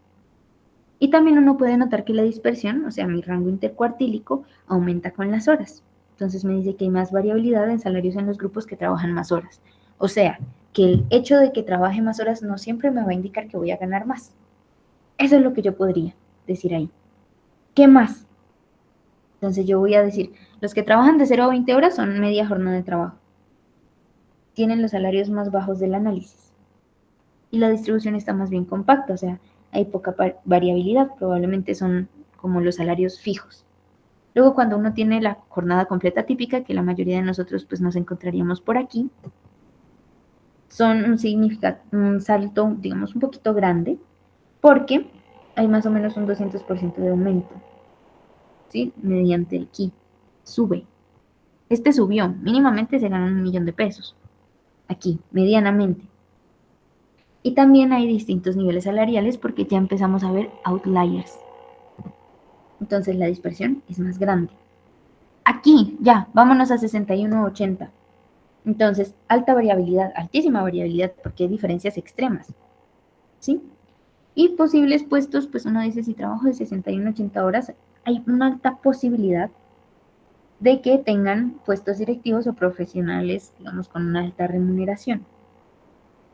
Y también uno puede notar que la dispersión, o sea, mi rango intercuartílico, aumenta con las horas. Entonces me dice que hay más variabilidad en salarios en los grupos que trabajan más horas. O sea, que el hecho de que trabaje más horas no siempre me va a indicar que voy a ganar más. Eso es lo que yo podría decir ahí. ¿Qué más? Entonces yo voy a decir, los que trabajan de 0 a 20 horas son media jornada de trabajo. Tienen los salarios más bajos del análisis. Y la distribución está más bien compacta, o sea, hay poca variabilidad, probablemente son como los salarios fijos. Luego, cuando uno tiene la jornada completa típica, que la mayoría de nosotros pues nos encontraríamos por aquí, son un salto, digamos, un poquito grande, porque hay más o menos un 200% de aumento, ¿sí? Mediante el ki. Sube. Este subió, mínimamente se ganan 1 millón de pesos. Aquí, medianamente. Y también hay distintos niveles salariales porque ya empezamos a ver outliers. Entonces la dispersión es más grande. Aquí, ya, vámonos a 61-80. Entonces, alta variabilidad, altísima variabilidad, porque hay diferencias extremas. ¿Sí? Y posibles puestos, pues uno dice, si trabajo de 61-80 horas, hay una alta posibilidad de que tengan puestos directivos o profesionales, digamos, con una alta remuneración.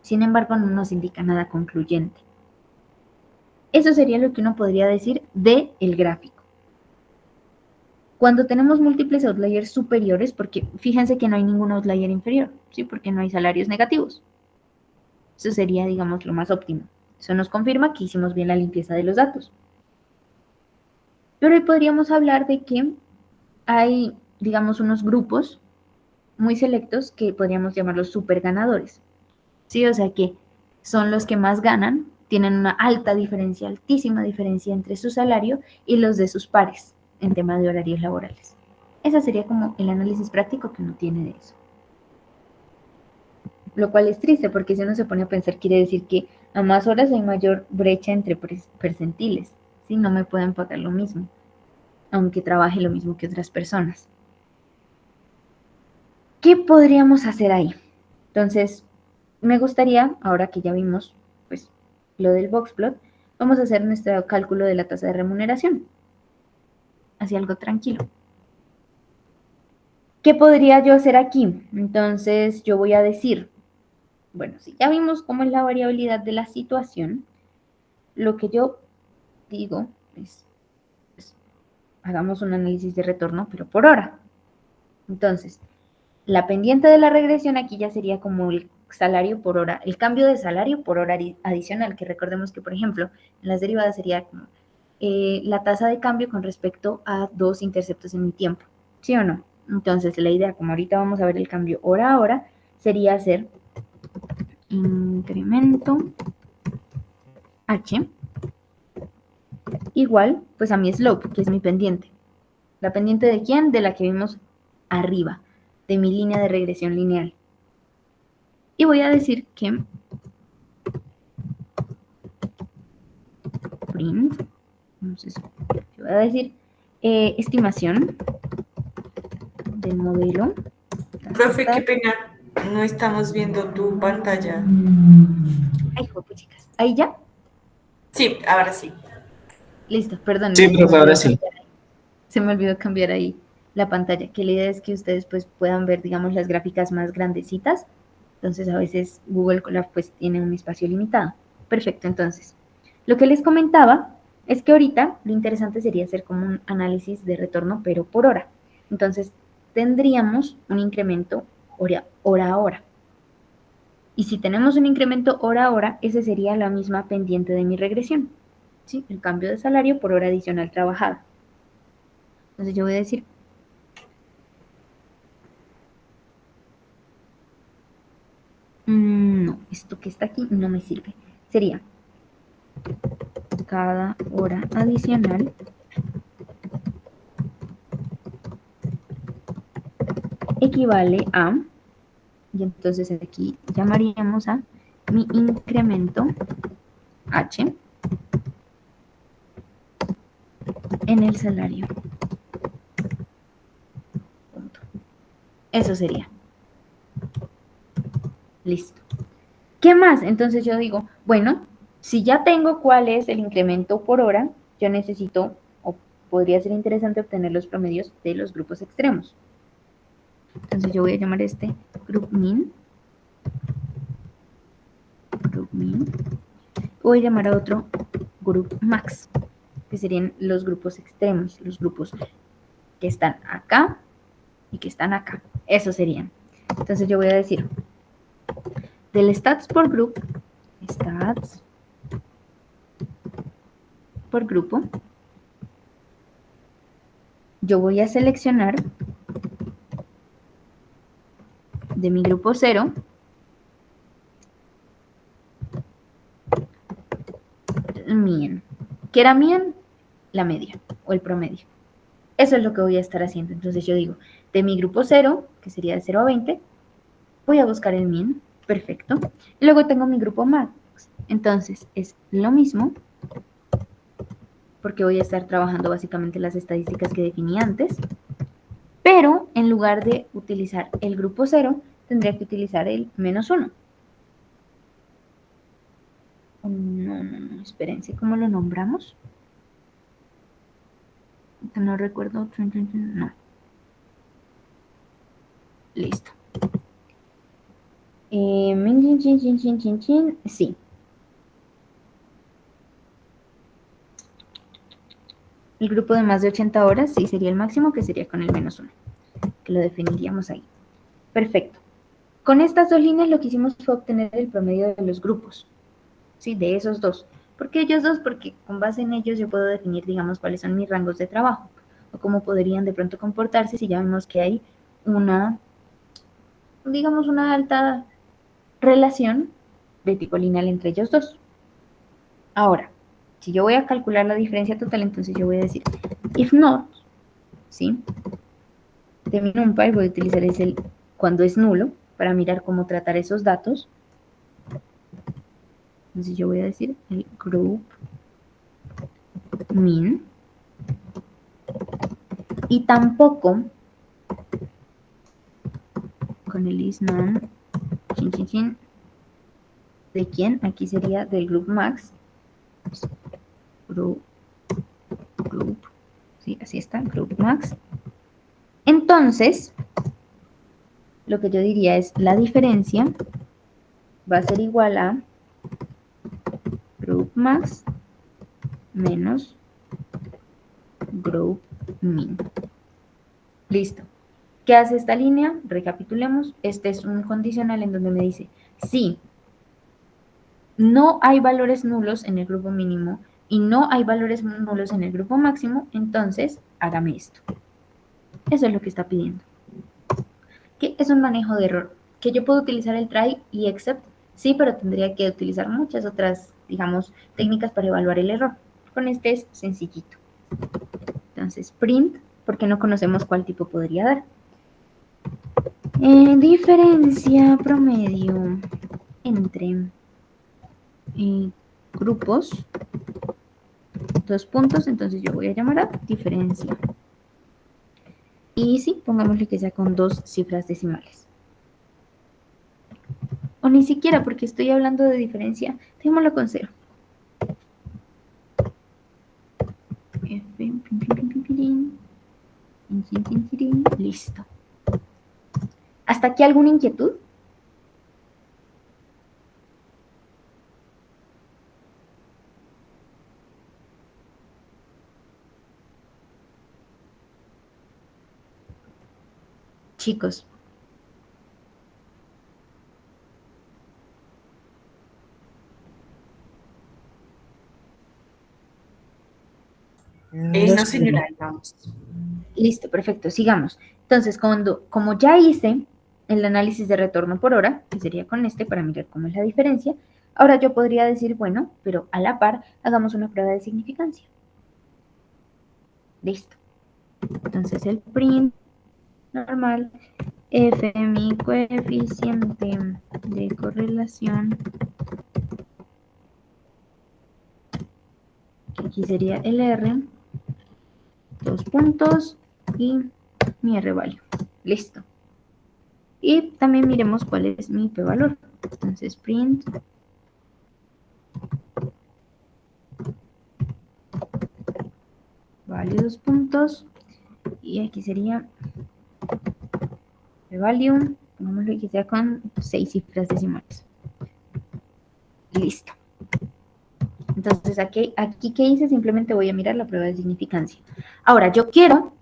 Sin embargo, no nos indica nada concluyente. Eso sería lo que uno podría decir del gráfico. Cuando tenemos múltiples outliers superiores, porque fíjense que no hay ningún outlier inferior, ¿sí? Porque no hay salarios negativos. Eso sería, digamos, lo más óptimo. Eso nos confirma que hicimos bien la limpieza de los datos. Pero hoy podríamos hablar de que hay, digamos, unos grupos muy selectos que podríamos llamarlos super ganadores. ¿Sí? O sea que son los que más ganan, tienen una alta diferencia, altísima diferencia entre su salario y los de sus pares en tema de horarios laborales. Ese sería como el análisis práctico que uno tiene de eso. Lo cual es triste porque si uno se pone a pensar quiere decir que a más horas hay mayor brecha entre percentiles. ¿Sí? No me pueden pagar lo mismo, aunque trabaje lo mismo que otras personas. ¿Qué podríamos hacer ahí? Entonces, me gustaría, ahora que ya vimos pues, lo del boxplot, vamos a hacer nuestro cálculo de la tasa de remuneración. Así algo tranquilo. ¿Qué podría yo hacer aquí? Entonces, yo voy a decir, bueno, si ya vimos cómo es la variabilidad de la situación, lo que yo digo es, pues, hagamos un análisis de retorno, pero por hora. Entonces, la pendiente de la regresión aquí ya sería como el salario por hora, el cambio de salario por hora adicional, que recordemos que, por ejemplo, en las derivadas sería como la tasa de cambio con respecto a 2 interceptos en mi tiempo, ¿sí o no? Entonces, la idea, como ahorita vamos a ver el cambio hora a hora, sería hacer incremento H igual, pues a mi slope, que es mi pendiente. ¿La pendiente de quién? De la que vimos arriba, de mi línea de regresión lineal. Y voy a decir que print, entonces, yo voy a decir estimación del modelo. Profe, qué pena. No estamos viendo tu pantalla. Ay, chicas. ¿Ahí ya? Sí, ahora sí. Listo, perdón, Sí, profe, ahora sí. se me olvidó cambiar ahí la pantalla, que la idea es que ustedes pues puedan ver, digamos, las gráficas más grandecitas. Entonces a veces Google Colab pues tiene un espacio limitado. Perfecto, entonces, lo que les comentaba es que ahorita lo interesante sería hacer como un análisis de retorno, pero por hora. Entonces, tendríamos un incremento hora a hora. Y si tenemos un incremento hora a hora, esa sería la misma pendiente de mi regresión. ¿Sí? El cambio de salario por hora adicional trabajada. Entonces yo voy a decir, no, esto que está aquí no me sirve. Sería cada hora adicional equivale a, y entonces aquí llamaríamos a mi incremento H en el salario. Punto. Eso sería. Listo. ¿Qué más? Entonces yo digo, bueno, si ya tengo cuál es el incremento por hora, yo necesito, o podría ser interesante obtener los promedios de los grupos extremos. Entonces yo voy a llamar este group mean. Voy a llamar a otro group max, que serían los grupos extremos, los grupos que están acá y que están acá. Eso serían. Entonces yo voy a decir, del stats por group, stats por grupo, yo voy a seleccionar de mi grupo 0 mean. ¿Qué era mean? La media o el promedio. Eso es lo que voy a estar haciendo. Entonces yo digo, de mi grupo 0, que sería de 0 a 20, voy a buscar el mean. Perfecto. Y luego tengo mi grupo max. Entonces es lo mismo, porque voy a estar trabajando básicamente las estadísticas que definí antes, pero en lugar de utilizar el grupo 0, tendría que utilizar el -1. No, espérense, ¿cómo lo nombramos? No recuerdo, no. Listo. Sí. El grupo de más de 80 horas, sí, sería el máximo, que sería con el -1, que lo definiríamos ahí. Perfecto. Con estas dos líneas lo que hicimos fue obtener el promedio de los grupos, ¿sí? De esos dos. ¿Por qué ellos dos? Porque con base en ellos yo puedo definir, digamos, cuáles son mis rangos de trabajo, o cómo podrían de pronto comportarse si ya vemos que hay una, digamos, una alta relación de tipo lineal entre ellos dos. Ahora, si yo voy a calcular la diferencia total, entonces yo voy a decir, if not, ¿sí? De mi NumPy voy a utilizar ese cuando es nulo, para mirar cómo tratar esos datos. Entonces yo voy a decir el group min, y tampoco con el isNum, ¿de quién? Aquí sería del group max, group, sí, así está, group max. Entonces, lo que yo diría es la diferencia va a ser igual a group max menos group min. Listo. ¿Qué hace esta línea? Recapitulemos. Este es un condicional en donde me dice, si no hay valores nulos en el grupo mínimo y no hay valores nulos en el grupo máximo, entonces hágame esto. Eso es lo que está pidiendo. ¿Qué es un manejo de error? Que yo puedo utilizar el try y except, sí, pero tendría que utilizar muchas otras, digamos, técnicas para evaluar el error. Con este es sencillito. Entonces, print, porque no conocemos cuál tipo podría dar. Diferencia promedio entre grupos, dos puntos, entonces yo voy a llamar a diferencia. Y sí, pongámosle que sea con 2 cifras decimales. ni siquiera porque estoy hablando de diferencia, dejémoslo con 0. Listo. ¿Hasta aquí alguna inquietud? Chicos, No, No, señora. señora, digamos. listo, perfecto, sigamos. Entonces, como ya hice el análisis de retorno por hora, que sería con este para mirar cómo es la diferencia, ahora yo podría decir, bueno, pero a la par hagamos una prueba de significancia. Listo. Entonces el print normal, f mi coeficiente de correlación, que aquí sería el R, 2 puntos y mi R value. Listo. Y también miremos cuál es mi P valor. Entonces print value 2 puntos y aquí sería P value, pongámoslo que sea con 6 cifras decimales. Listo. Entonces aquí ¿qué hice? Simplemente voy a mirar la prueba de significancia. Ahora yo quiero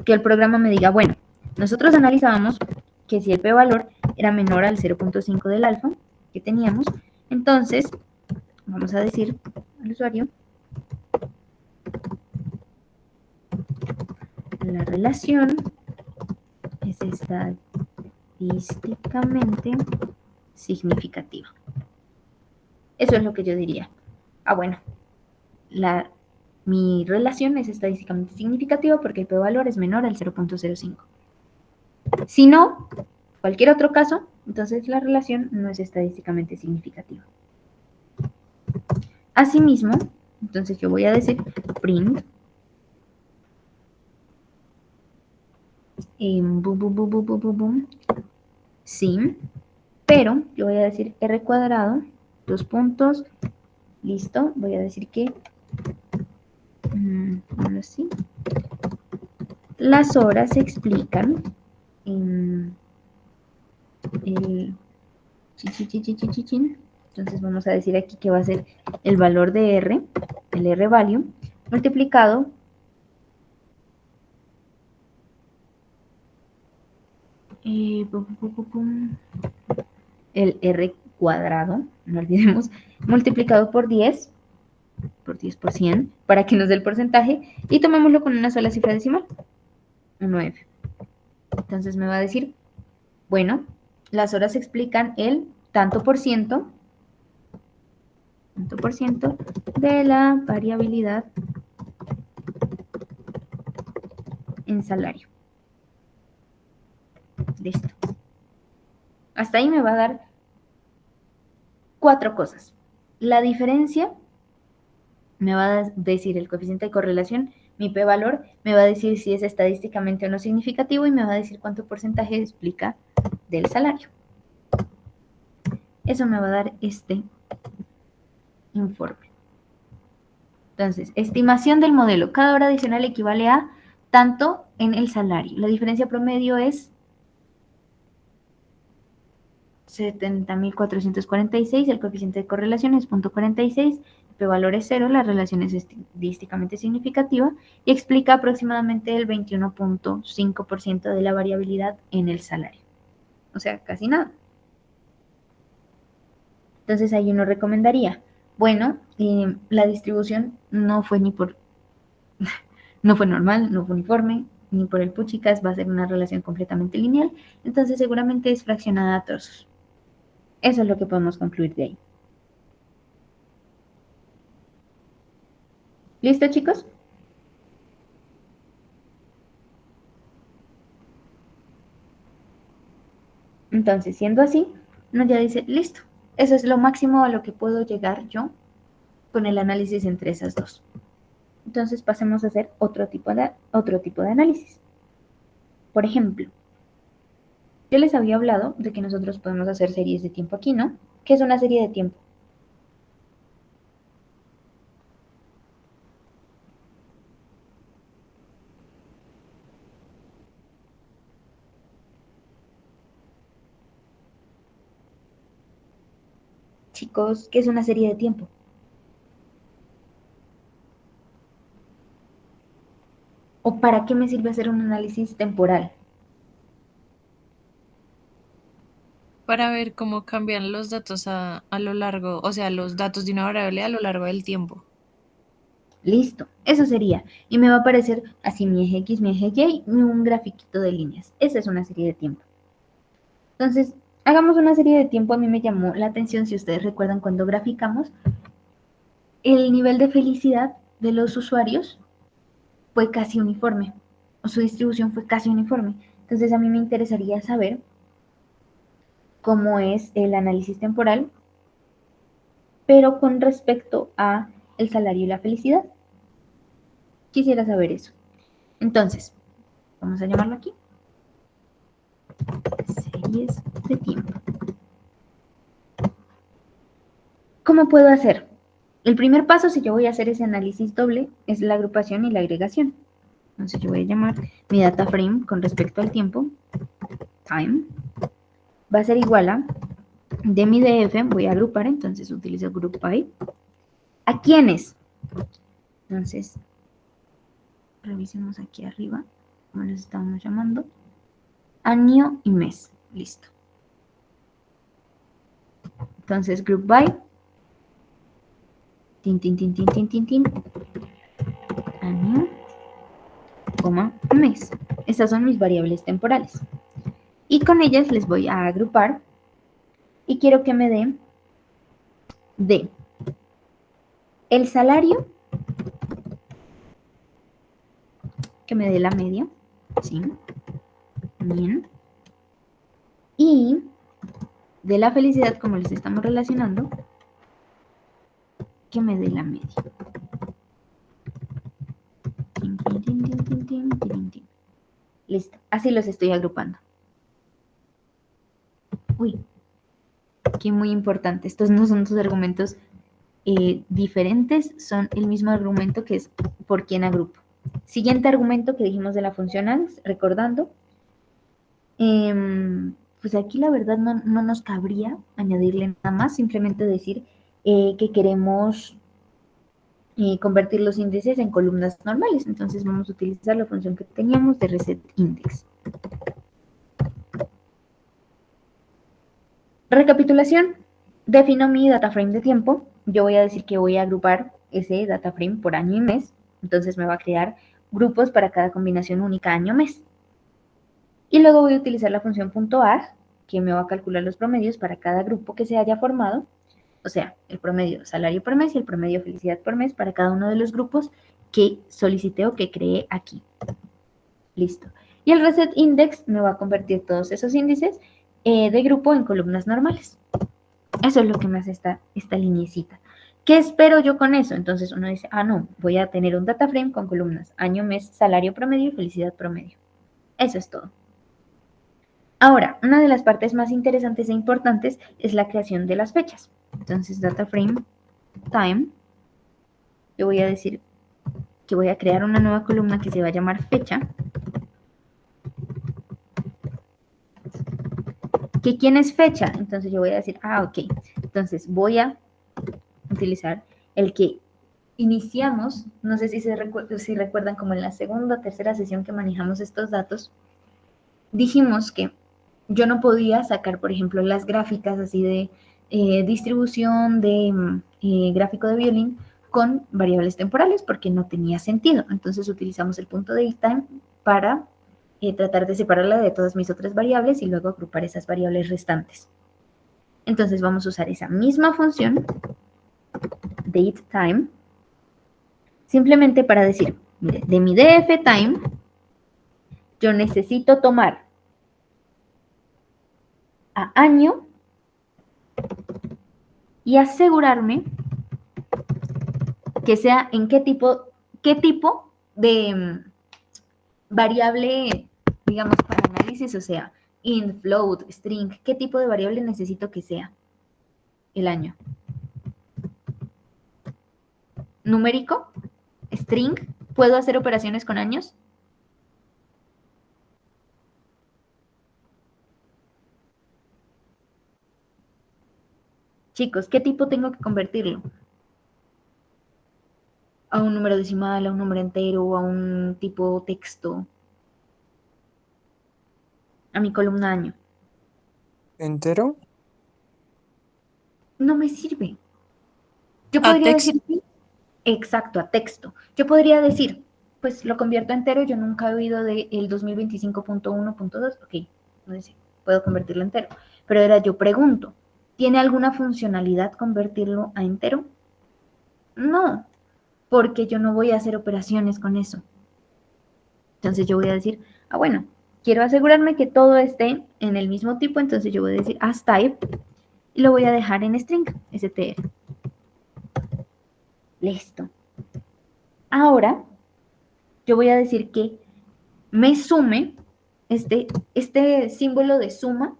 que el programa me diga, bueno, nosotros analizábamos que si el p-valor era menor al 0.5 del alfa que teníamos, entonces vamos a decir al usuario, la relación es estadísticamente significativa. Eso es lo que yo diría. Ah, bueno, mi relación es estadísticamente significativa porque el p-valor es menor al 0.05. Si no, cualquier otro caso, entonces la relación no es estadísticamente significativa. Asimismo, entonces yo voy a decir print sí, pero yo voy a decir r cuadrado, 2 puntos, listo, voy a decir que ahora sí, las horas se explican en el entonces vamos a decir aquí que va a ser el valor de R, el R value, multiplicado el R cuadrado, no olvidemos, multiplicado por 10 por 100, para que nos dé el porcentaje, y tomémoslo con una sola cifra decimal, 1F. Entonces me va a decir, bueno, las horas explican el tanto por ciento de la variabilidad en salario. Listo. Hasta ahí me va a dar 4 cosas. La diferencia me va a decir el coeficiente de correlación, mi p-valor, me va a decir si es estadísticamente o no significativo y me va a decir cuánto porcentaje explica del salario. Eso me va a dar este informe. Entonces, estimación del modelo. Cada hora adicional equivale a tanto en el salario. La diferencia promedio es 70.446, el coeficiente de correlación es 0.46, el p-valor es 0, la relación es estadísticamente significativa y explica aproximadamente el 21.5% de la variabilidad en el salario. O sea, casi nada. Entonces ahí uno recomendaría, bueno, la distribución no fue no fue normal, no fue uniforme, ni por el puchicas, va a ser una relación completamente lineal, entonces seguramente es fraccionada a trozos. Eso es lo que podemos concluir de ahí. ¿Listo, chicos? Entonces, siendo así, uno ya dice, listo, eso es lo máximo a lo que puedo llegar yo con el análisis entre esas dos. Entonces, pasemos a hacer otro tipo de análisis. Por ejemplo, Yo les había hablado de que nosotros podemos hacer series de tiempo aquí, ¿no? ¿Qué es una serie de tiempo? Chicos, ¿qué es una serie de tiempo? ¿O para qué me sirve hacer un análisis temporal? Para ver cómo cambian los datos a lo largo, o sea, los datos de una variable a lo largo del tiempo. Listo, eso sería. Y me va a aparecer así mi eje X, mi eje Y, y un grafiquito de líneas. Esa es una serie de tiempo. Entonces, hagamos una serie de tiempo. A mí me llamó la atención, si ustedes recuerdan cuando graficamos, el nivel de felicidad de los usuarios fue casi uniforme, o su distribución fue casi uniforme. Entonces, a mí me interesaría saber cómo es el análisis temporal, pero con respecto a el salario y la felicidad. Quisiera saber eso. Entonces, vamos a llamarlo aquí. Series de tiempo. ¿Cómo puedo hacer? El primer paso, si yo voy a hacer ese análisis doble, es la agrupación y la agregación. Entonces yo voy a llamar mi data frame con respecto al tiempo, time, va a ser igual a, de mi DF, voy a agrupar, entonces utilizo group by. ¿A quiénes? Entonces, revisemos aquí arriba, cómo los estamos llamando. Año y mes, listo. Entonces, group by, tin, tin, tin, tin, tin, tin, tin, año, coma, mes. Estas son mis variables temporales. Y con ellas les voy a agrupar y quiero que me dé de el salario, que me dé la media, ¿sí? Bien. Y de la felicidad, como les estamos relacionando, que me dé la media. Listo, así los estoy agrupando. Uy, aquí muy importante, estos no son tus argumentos diferentes, son el mismo argumento que es por quién agrupo. Siguiente argumento que dijimos de la función ANS, recordando, pues aquí la verdad no nos cabría añadirle nada más, simplemente decir que queremos convertir los índices en columnas normales. Entonces vamos a utilizar la función que teníamos de reset index. Recapitulación. Defino mi data frame de tiempo. Yo voy a decir que voy a agrupar ese data frame por año y mes. Entonces me va a crear grupos para cada combinación única año-mes. Y luego voy a utilizar la función .add, que me va a calcular los promedios para cada grupo que se haya formado. O sea, el promedio salario por mes y el promedio felicidad por mes para cada uno de los grupos que solicité o que creé aquí. Listo. Y el reset index me va a convertir todos esos índices de grupo en columnas normales. Eso es lo que me hace esta lineecita. ¿Qué espero yo con eso? Entonces uno dice, no, voy a tener un data frame con columnas año, mes, salario promedio y felicidad promedio. Eso es todo. Ahora, una de las partes más interesantes e importantes es la creación de las fechas. Entonces, data frame time, yo voy a decir que voy a crear una nueva columna que se va a llamar fecha. ¿Que quién es fecha? Entonces yo voy a decir, ok. Entonces voy a utilizar el que iniciamos, no sé si recuerdan como en la segunda o tercera sesión que manejamos estos datos, dijimos que yo no podía sacar, por ejemplo, las gráficas así de distribución de gráfico de violín con variables temporales porque no tenía sentido. Entonces utilizamos el punto de time para tratar de separarla de todas mis otras variables y luego agrupar esas variables restantes. Entonces vamos a usar esa misma función, dateTime, simplemente para decir, mire, de mi dftime, yo necesito tomar a año y asegurarme que sea en qué tipo de variable, digamos, para análisis, o sea, int, float, string, ¿qué tipo de variable necesito que sea? El año. Numérico, string, ¿puedo hacer operaciones con años? Chicos, ¿qué tipo tengo que convertirlo? ¿A un número decimal, a un número entero, a un tipo texto? A mi columna año. ¿Entero? No me sirve. Yo A podría texto. decir sí, exacto, a texto. Yo podría decir, pues lo convierto a entero, yo nunca he oído del 2025.1.2, ok, no sé, puedo convertirlo a entero. Pero era, yo pregunto, ¿tiene alguna funcionalidad convertirlo a entero? No, porque yo no voy a hacer operaciones con eso. Entonces yo voy a decir, bueno, quiero asegurarme que todo esté en el mismo tipo, entonces yo voy a decir asType y lo voy a dejar en string, str. Listo. Ahora yo voy a decir que me sume este símbolo de suma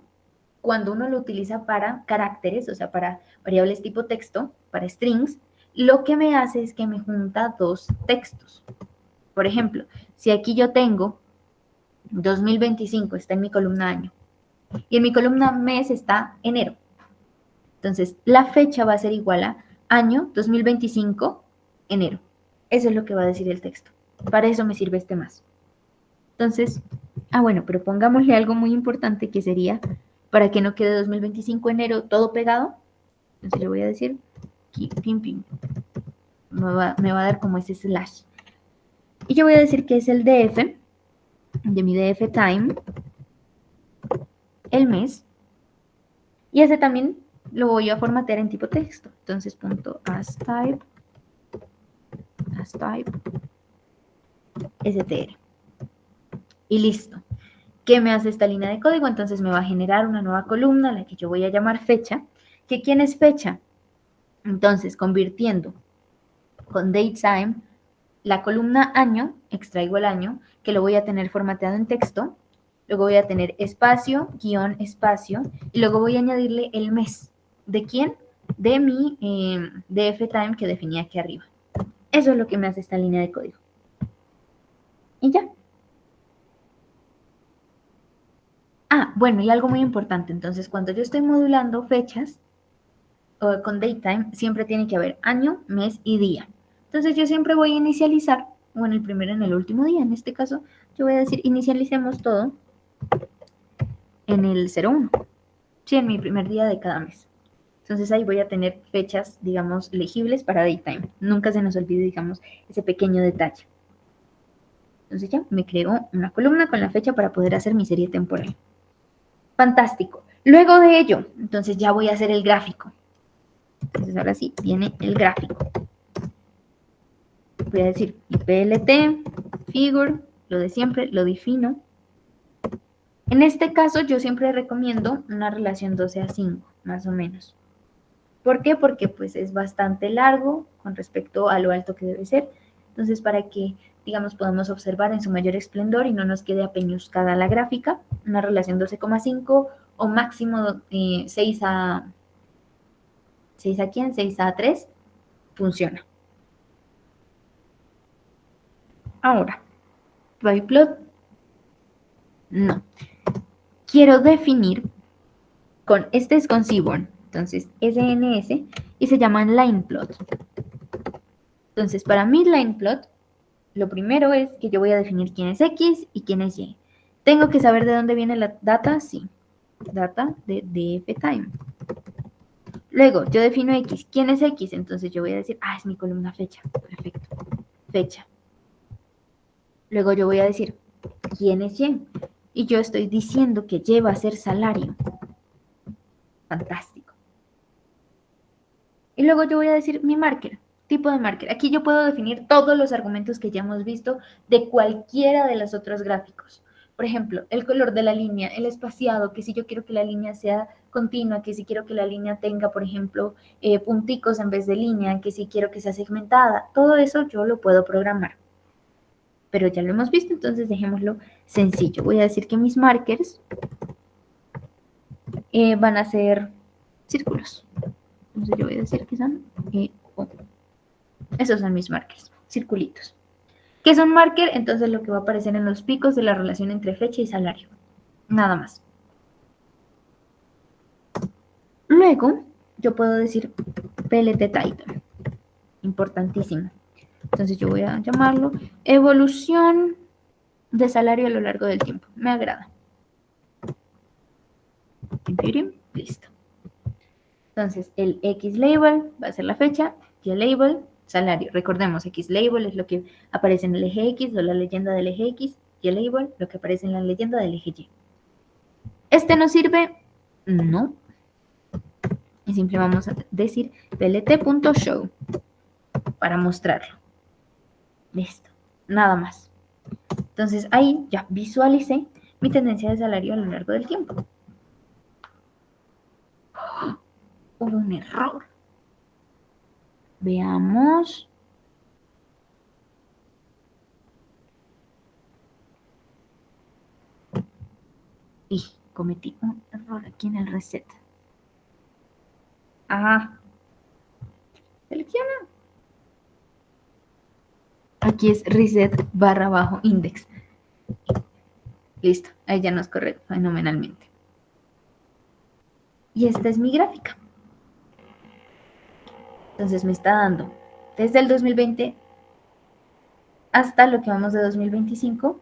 cuando uno lo utiliza para caracteres, o sea, para variables tipo texto, para strings, lo que me hace es que me junta dos textos. Por ejemplo, si aquí yo tengo 2025, está en mi columna año, y en mi columna mes está enero. Entonces, la fecha va a ser igual a año 2025, enero. Eso es lo que va a decir el texto. Para eso me sirve este más. Entonces, bueno, pero pongámosle algo muy importante que sería para que no quede 2025 enero todo pegado. Entonces yo voy a decir aquí, pim, pim. Me va a dar como ese slash. Y yo voy a decir que es el DF, de mi DF time, el mes. Y ese también lo voy a formatear en tipo texto. Entonces, punto asType, str. Y listo. ¿Qué me hace esta línea de código? Entonces me va a generar una nueva columna, la que yo voy a llamar fecha. ¿Que quién es fecha? Entonces, convirtiendo con datetime, la columna año, extraigo el año, que lo voy a tener formateado en texto, luego voy a tener espacio, guión, espacio, y luego voy a añadirle el mes. ¿De quién? De mi dftime que definí aquí arriba. Eso es lo que me hace esta línea de código. Y ya. Bueno, y algo muy importante. Entonces, cuando yo estoy modulando fechas con datetime, siempre tiene que haber año, mes y día. Entonces, yo siempre voy a inicializar, o en el primero, en el último día. En este caso, yo voy a decir, inicialicemos todo en el 01. Sí, en mi primer día de cada mes. Entonces, ahí voy a tener fechas, digamos, legibles para datetime. Nunca se nos olvide, digamos, ese pequeño detalle. Entonces, ya me creo una columna con la fecha para poder hacer mi serie temporal. Fantástico. Luego de ello, entonces ya voy a hacer el gráfico. Entonces ahora sí, viene el gráfico. Voy a decir mi PLT, figure, lo de siempre, lo defino. En este caso yo siempre recomiendo una relación 12:5, más o menos. ¿Por qué? Porque pues es bastante largo con respecto a lo alto que debe ser. Entonces para que, digamos, podamos observar en su mayor esplendor y no nos quede apeñuscada la gráfica, una relación 12,5 o máximo 6 a... ¿6 a quién? 6 a 3 funciona. Ahora, plot, no. Quiero definir este es con Seaborn, entonces SNS, y se llaman line plot. Entonces, para mi line plot, lo primero es que yo voy a definir quién es X y quién es Y. ¿Tengo que saber de dónde viene la data? Sí. Data de dftime. Luego, yo defino X. ¿Quién es X? Entonces yo voy a decir, es mi columna fecha. Perfecto. Fecha. Luego yo voy a decir, ¿quién es Y? Y yo estoy diciendo que Y va a ser salario. Fantástico. Y luego yo voy a decir mi marker, tipo de marker. Aquí yo puedo definir todos los argumentos que ya hemos visto de cualquiera de los otros gráficos. Por ejemplo, el color de la línea, el espaciado, que si yo quiero que la línea sea continua, que si quiero que la línea tenga, por ejemplo, punticos en vez de línea, que si quiero que sea segmentada, todo eso yo lo puedo programar. Pero ya lo hemos visto, entonces dejémoslo sencillo. Voy a decir que mis markers van a ser círculos. Entonces yo voy a decir que son O. Esos son mis markers, circulitos. ¿Qué es un marker? Entonces lo que va a aparecer en los picos de la relación entre fecha y salario. Nada más. Luego, yo puedo decir PLT title. Importantísimo. Entonces yo voy a llamarlo evolución de salario a lo largo del tiempo. Me agrada. Listo. Entonces el X label va a ser la fecha, Y label, salario. Recordemos, X label es lo que aparece en el eje X o la leyenda del eje X, Y label, lo que aparece en la leyenda del eje Y. ¿Este nos sirve? No. Y simple vamos a decir plt.show para mostrarlo. Listo. Nada más. Entonces ahí ya visualicé mi tendencia de salario a lo largo del tiempo. Hubo un error. Veamos. Y cometí un error aquí en el reset. Ah. Selecciona. Aquí es reset barra bajo index. Listo. Ahí ya nos corre fenomenalmente. Y esta es mi gráfica. Entonces me está dando desde el 2020 hasta lo que vamos de 2025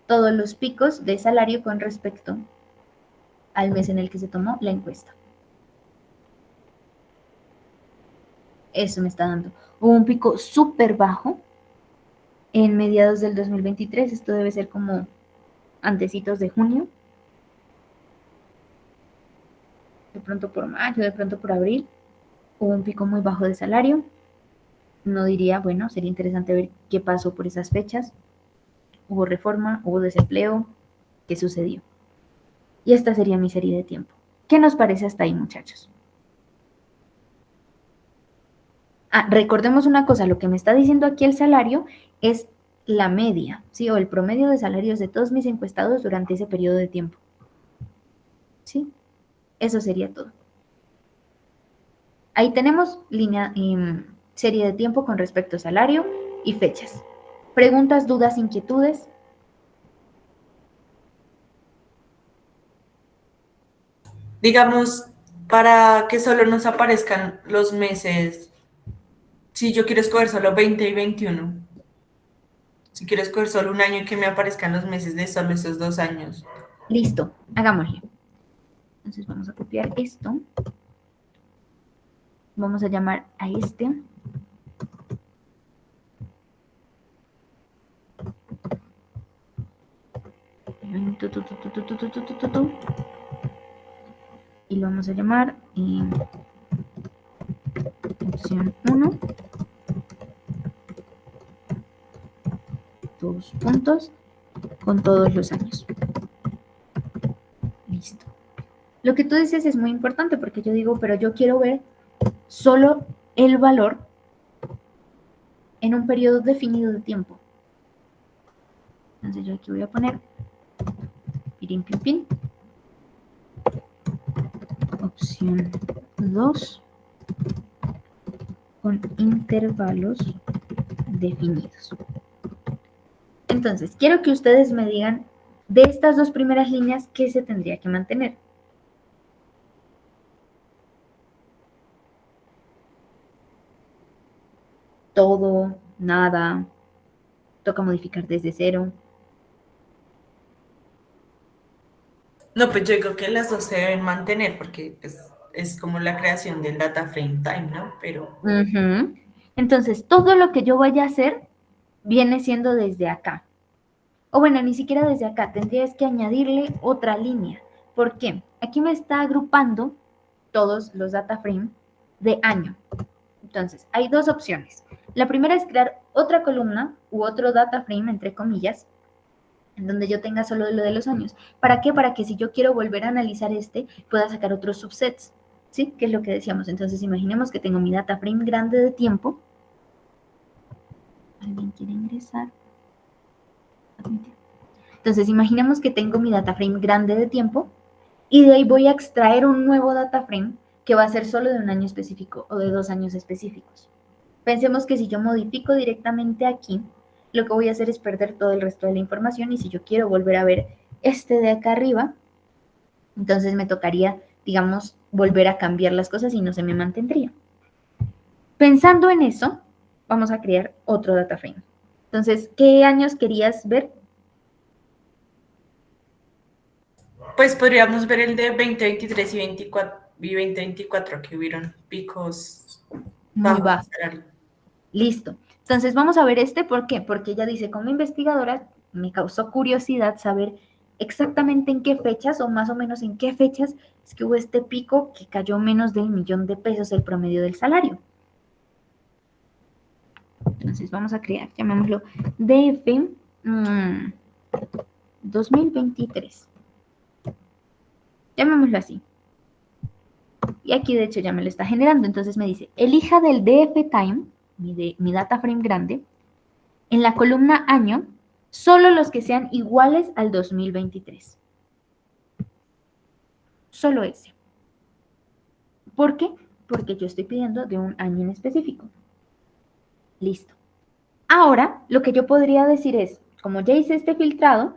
todos los picos de salario con respecto al mes en el que se tomó la encuesta. Eso me está dando. Hubo un pico súper bajo en mediados del 2023. Esto debe ser como antecitos de junio. De pronto por mayo, de pronto por abril. Hubo un pico muy bajo de salario. No diría, bueno, sería interesante ver qué pasó por esas fechas. Hubo reforma, hubo desempleo. ¿Qué sucedió? Y esta sería mi serie de tiempo. ¿Qué nos parece hasta ahí, muchachos? Recordemos una cosa, lo que me está diciendo aquí el salario es la media, ¿sí? O el promedio de salarios de todos mis encuestados durante ese periodo de tiempo. ¿Sí? Eso sería todo. Ahí tenemos serie de tiempo con respecto a salario y fechas. ¿Preguntas, dudas, inquietudes? Digamos, para que solo nos aparezcan los meses, si yo quiero escoger solo 20 y 21, si quiero escoger solo un año y que me aparezcan los meses de solo esos 2 años. Listo, hagámosle. Entonces vamos a copiar esto. Vamos a llamar a este. Y lo vamos a llamar opción 1. 2 puntos con todos los años. Listo. Lo que tú dices es muy importante porque yo digo, pero yo quiero ver solo el valor en un periodo definido de tiempo. Entonces yo aquí voy a poner pirin, pin, pin. Opción 2 con intervalos definidos. Entonces, quiero que ustedes me digan de estas dos primeras líneas qué se tendría que mantener. Todo, nada, toca modificar desde cero. No, pues yo digo que las dos se deben mantener porque pues, es como la creación del data frame time, ¿no? Pero Entonces, todo lo que yo vaya a hacer viene siendo desde acá. O bueno, ni siquiera desde acá, tendrías que añadirle otra línea. ¿Por qué? Aquí me está agrupando todos los data frame de año. Entonces, hay dos opciones. La primera es crear otra columna u otro data frame, entre comillas, en donde yo tenga solo lo de los años. ¿Para qué? Para que si yo quiero volver a analizar pueda sacar otros subsets, ¿sí? Que es lo que decíamos. Entonces, imaginemos que tengo mi data frame grande de tiempo. ¿Alguien quiere ingresar? Entonces, imaginemos que tengo mi data frame grande de tiempo y de ahí voy a extraer un nuevo data frame que va a ser solo de un año específico o de 2 años específicos. Pensemos que si yo modifico directamente aquí, lo que voy a hacer es perder todo el resto de la información, y si yo quiero volver a ver este de acá arriba, entonces me tocaría, digamos, volver a cambiar las cosas y no se me mantendría. Pensando en eso, vamos a crear otro data frame. Entonces, ¿qué años querías ver? Pues podríamos ver el de 2023 y 2024 que hubieron picos Muy bajos de bajo. salario. Listo. Entonces vamos a ver este, ¿por qué? Porque ella dice, como investigadora, me causó curiosidad saber exactamente en qué fechas o más o menos en qué fechas es que hubo este pico que cayó menos del $1.000.000 el promedio del salario. Entonces vamos a crear, llamémoslo DF 2023. Llamémoslo así. Y aquí de hecho ya me lo está generando. Entonces me dice, elija del DF time, mi data frame grande, en la columna año, solo los que sean iguales al 2023. Solo ese. ¿Por qué? Porque yo estoy pidiendo de un año en específico. Listo. Ahora, lo que yo podría decir es, como ya hice este filtrado,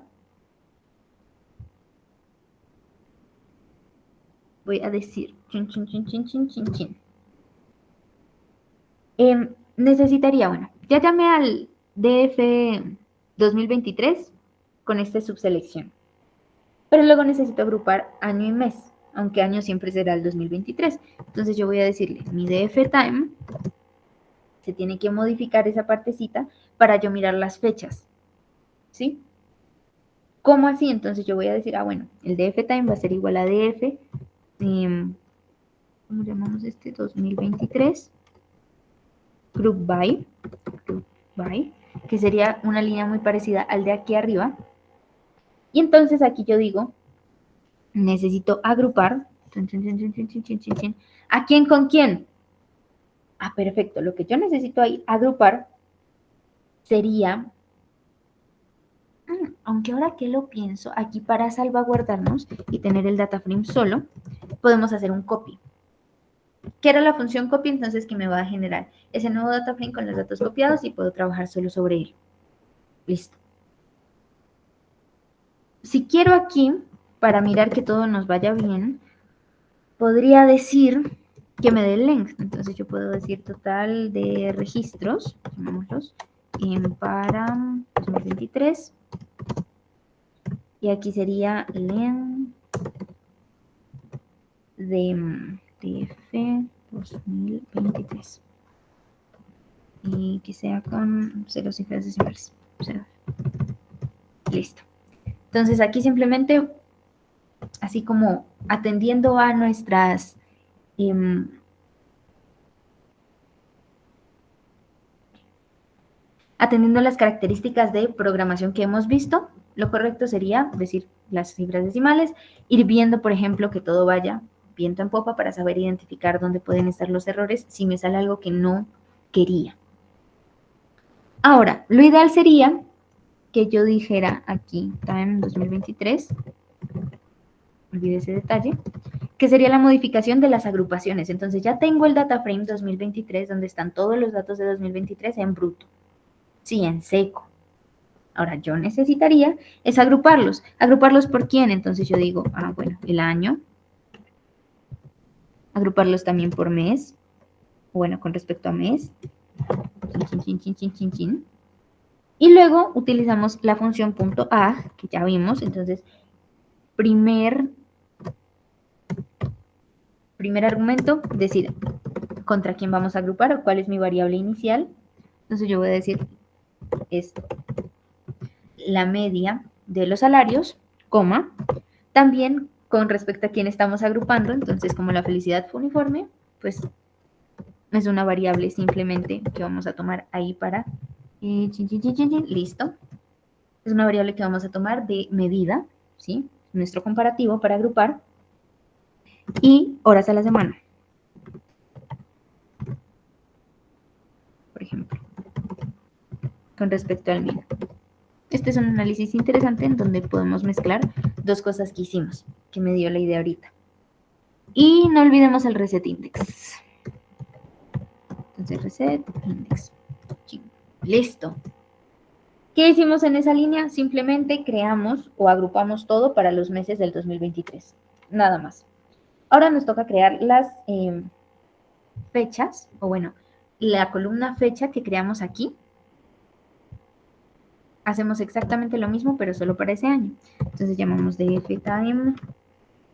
voy a decir, chin, chin, chin, chin, chin, chin, chin. Necesitaría, bueno, ya llamé al DF 2023 con esta subselección. Pero luego necesito agrupar año y mes, aunque año siempre será el 2023. Entonces yo voy a decirle, mi DF time, se tiene que modificar esa partecita para yo mirar las fechas, ¿sí? ¿Cómo así? Entonces yo voy a decir, bueno, el DF time va a ser igual a DF, ¿cómo llamamos este? 2023, group by, que sería una línea muy parecida al de aquí arriba. Y entonces aquí yo digo, necesito agrupar, ¿a quién con quién? Ah, perfecto, lo que yo necesito ahí agrupar sería, aunque ahora que lo pienso, aquí para salvaguardarnos y tener el data frame solo, podemos hacer un copy. ¿Qué era la función copy? Entonces que me va a generar ese nuevo data frame con los datos copiados y puedo trabajar solo sobre él. Listo. Si quiero aquí, para mirar que todo nos vaya bien, podría decir que me dé el length. Entonces yo puedo decir total de registros, llamémoslos, para 2023. Y aquí sería length de DF 2023. Y que sea con 0 cifras decimales. 0. Listo. Entonces aquí simplemente, así como atendiendo a nuestras atendiendo a las características de programación que hemos visto, lo correcto sería decir las cifras decimales, ir viendo, por ejemplo, que todo vaya viento en popa para saber identificar dónde pueden estar los errores si me sale algo que no quería. Ahora, lo ideal sería que yo dijera aquí, time 2023, olvidé ese detalle, que sería la modificación de las agrupaciones. Entonces ya tengo el data frame 2023 donde están todos los datos de 2023 en bruto. Sí, en seco. Ahora yo necesitaría es agruparlos. ¿Agruparlos por quién? Entonces yo digo, bueno, el año. Agruparlos también por mes. Bueno, con respecto a mes. Y luego utilizamos la función .a, que ya vimos. Entonces, primer argumento, decir contra quién vamos a agrupar o cuál es mi variable inicial. Entonces yo voy a decir es la media de los salarios, coma, también con respecto a quién estamos agrupando. Entonces, como la felicidad fue uniforme, pues es una variable simplemente que vamos a tomar ahí para, listo. Es una variable que vamos a tomar de medida, ¿sí? Nuestro comparativo para agrupar. Y horas a la semana, por ejemplo, con respecto al mío. Este es un análisis interesante en donde podemos mezclar dos cosas que hicimos. que me dio la idea ahorita. Y no olvidemos el reset index. Entonces, reset index. Listo. ¿Qué hicimos en esa línea? Simplemente creamos o agrupamos todo para los meses del 2023. Nada más. Ahora nos toca crear las fechas, o bueno, la columna fecha que creamos aquí. Hacemos exactamente lo mismo, pero solo para ese año. Entonces llamamos df_time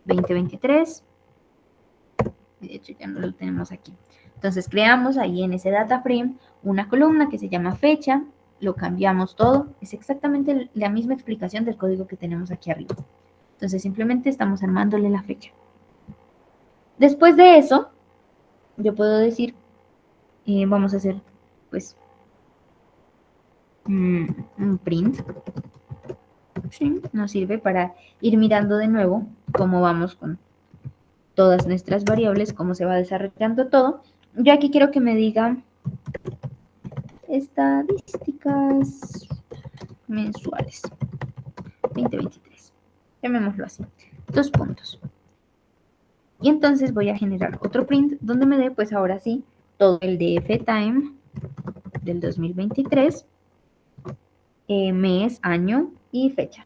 2023. De hecho, ya no lo tenemos aquí. Entonces creamos ahí en ese data frame una columna que se llama fecha, lo cambiamos todo, es exactamente la misma explicación del código que tenemos aquí arriba. Entonces simplemente estamos armándole la fecha. Después de eso, yo puedo decir, vamos a hacer pues un print. Sí, nos sirve para ir mirando de nuevo cómo vamos con todas nuestras variables, cómo se va desarrollando todo. Yo aquí quiero que me diga estadísticas mensuales 2023. Llamémoslo así. 2 puntos. Y entonces voy a generar otro print donde me dé, pues ahora sí, todo el DF time del 2023, mes, año y fecha.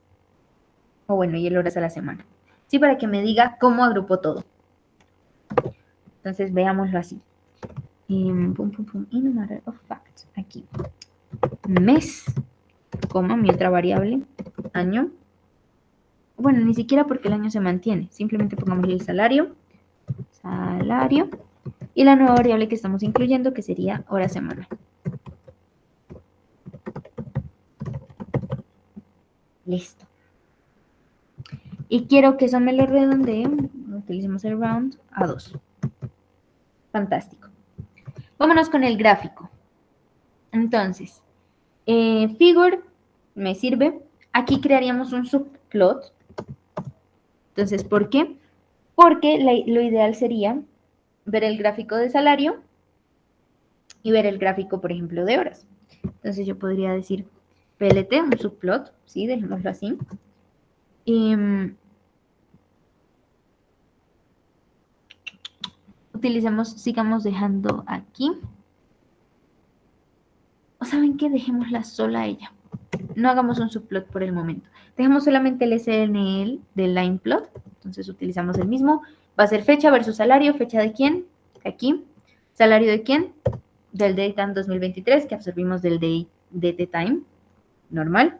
O bueno, y el horas a la semana. Sí, para que me diga cómo agrupo todo. Entonces veámoslo así. In matter of fact, aquí. Mes, coma, mi otra variable, año. Bueno, ni siquiera porque el año se mantiene. Simplemente pongámosle el salario. Salario. Y la nueva variable que estamos incluyendo, que sería hora semana. Listo. Y quiero que eso me lo redondee. Utilicemos el round a 2. Fantástico. Vámonos con el gráfico. Entonces, figure me sirve. Aquí crearíamos un subplot. Entonces, ¿por qué? Porque lo ideal sería ver el gráfico de salario y ver el gráfico, por ejemplo, de horas. Entonces yo podría decir PLT, un subplot, ¿sí? Dejémoslo así. Y, sigamos dejando aquí. ¿O saben qué? Dejémosla sola a ella. No hagamos un subplot por el momento. Dejemos solamente el SNL del line plot. Entonces utilizamos el mismo. Va a ser fecha versus salario. ¿Fecha de quién? Aquí. ¿Salario de quién? Del DayTime 2023 que absorbimos del DTime normal.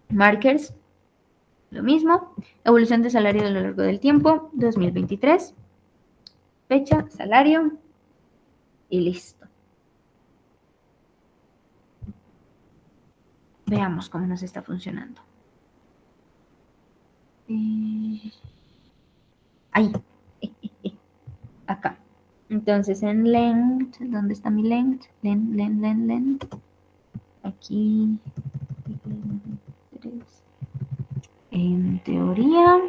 Markers, lo mismo. Evolución de salario a lo largo del tiempo, 2023. Fecha, salario y listo. Veamos cómo nos está funcionando. Ahí. Acá. Entonces en length, ¿dónde está mi length? Length. Aquí. En teoría.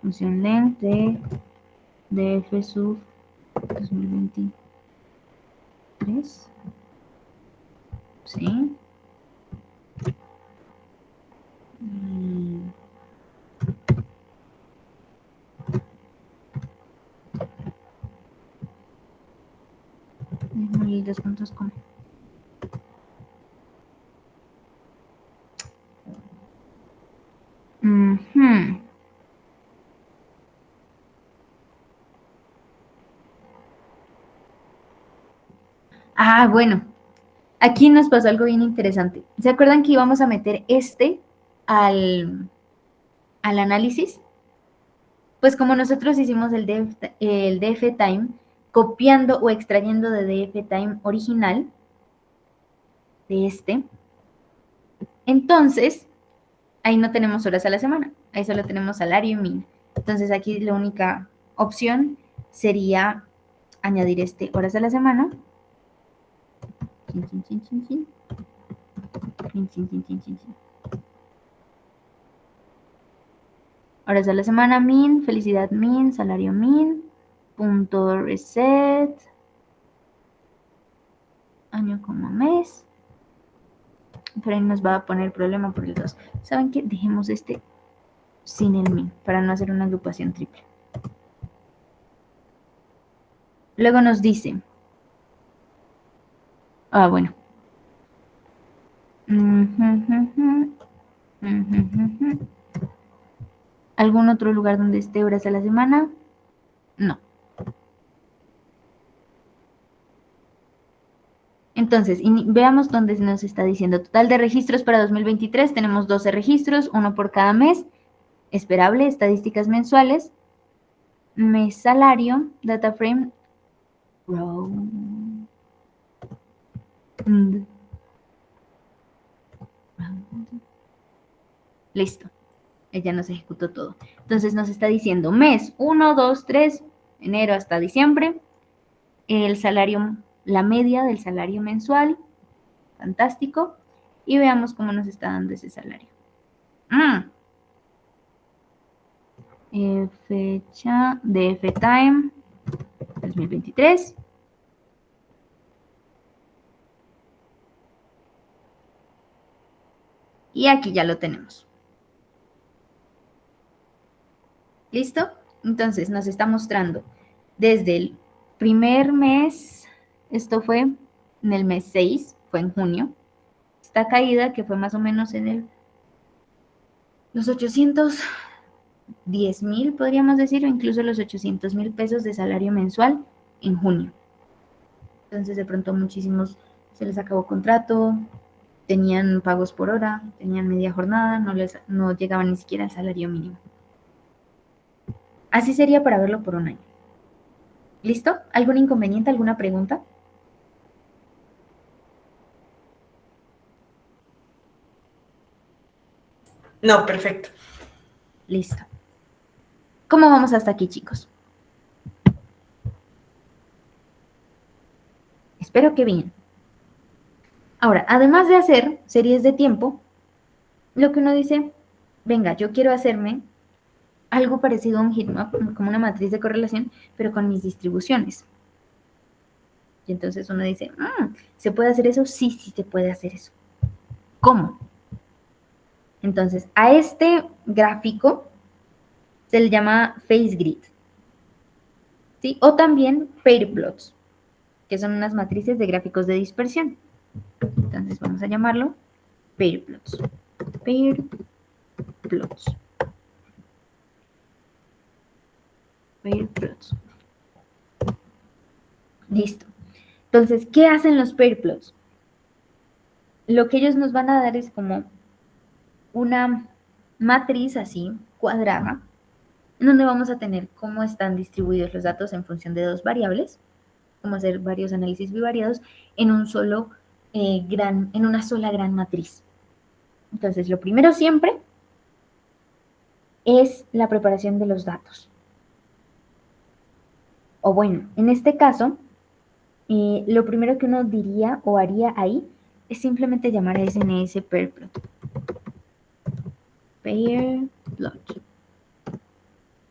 Función length de df sub 2023. ¿Sí? Y 2 puntos con. Ah, bueno. Aquí nos pasó algo bien interesante. ¿Se acuerdan que íbamos a meter al análisis? Pues como nosotros hicimos el DF time copiando o extrayendo de DF time original, de entonces ahí no tenemos horas a la semana, ahí solo tenemos salario y min. Entonces aquí la única opción sería añadir horas a la semana. Horas a la semana, min, felicidad min, salario min, punto reset, año como mes, pero ahí nos va a poner problema por el 2. ¿Saben qué? Dejemos este sin el min para no hacer una agrupación triple. Luego nos dice, bueno. ¿Algún otro lugar donde esté horas a la semana? No. Entonces, veamos dónde nos está diciendo. Total de registros para 2023. Tenemos 12 registros, uno por cada mes. Esperable, estadísticas mensuales. Mes salario, data frame. Listo. Ella nos ejecutó todo. Entonces nos está diciendo mes 1, 2, 3, enero hasta diciembre. El salario, la media del salario mensual. Fantástico. Y veamos cómo nos está dando ese salario. Fecha de F-Time 2023. Y aquí ya lo tenemos. ¿Listo? Entonces nos está mostrando desde el primer mes, esto fue en el mes 6, fue en junio, esta caída que fue más o menos en los 810,000, podríamos decir, o incluso los 800,000 pesos de salario mensual en junio. Entonces de pronto muchísimos se les acabó contrato, tenían pagos por hora, tenían media jornada, no llegaban ni siquiera al salario mínimo. Así sería para verlo por un año. ¿Listo? ¿Algún inconveniente, alguna pregunta? No, perfecto. Listo. ¿Cómo vamos hasta aquí, chicos? Espero que bien. Ahora, además de hacer series de tiempo, lo que uno dice, venga, yo quiero hacerme algo parecido a un heatmap, como una matriz de correlación, pero con mis distribuciones. Y entonces uno dice, ¿se puede hacer eso? Sí, sí se puede hacer eso. ¿Cómo? Entonces, a este gráfico se le llama phase grid, ¿sí? O también pair plots, que son unas matrices de gráficos de dispersión. Entonces vamos a llamarlo pair plots. Pair plots. Pair plots. Listo. Entonces, ¿qué hacen los pair plots? Lo que ellos nos van a dar es como una matriz así, cuadrada, en donde vamos a tener cómo están distribuidos los datos en función de dos variables, cómo hacer varios análisis bivariados en un solo en una sola gran matriz. Entonces, lo primero siempre es la preparación de los datos. O bueno, en este caso, lo primero que uno diría o haría ahí es simplemente llamar a SNS pair plot. Pair plot.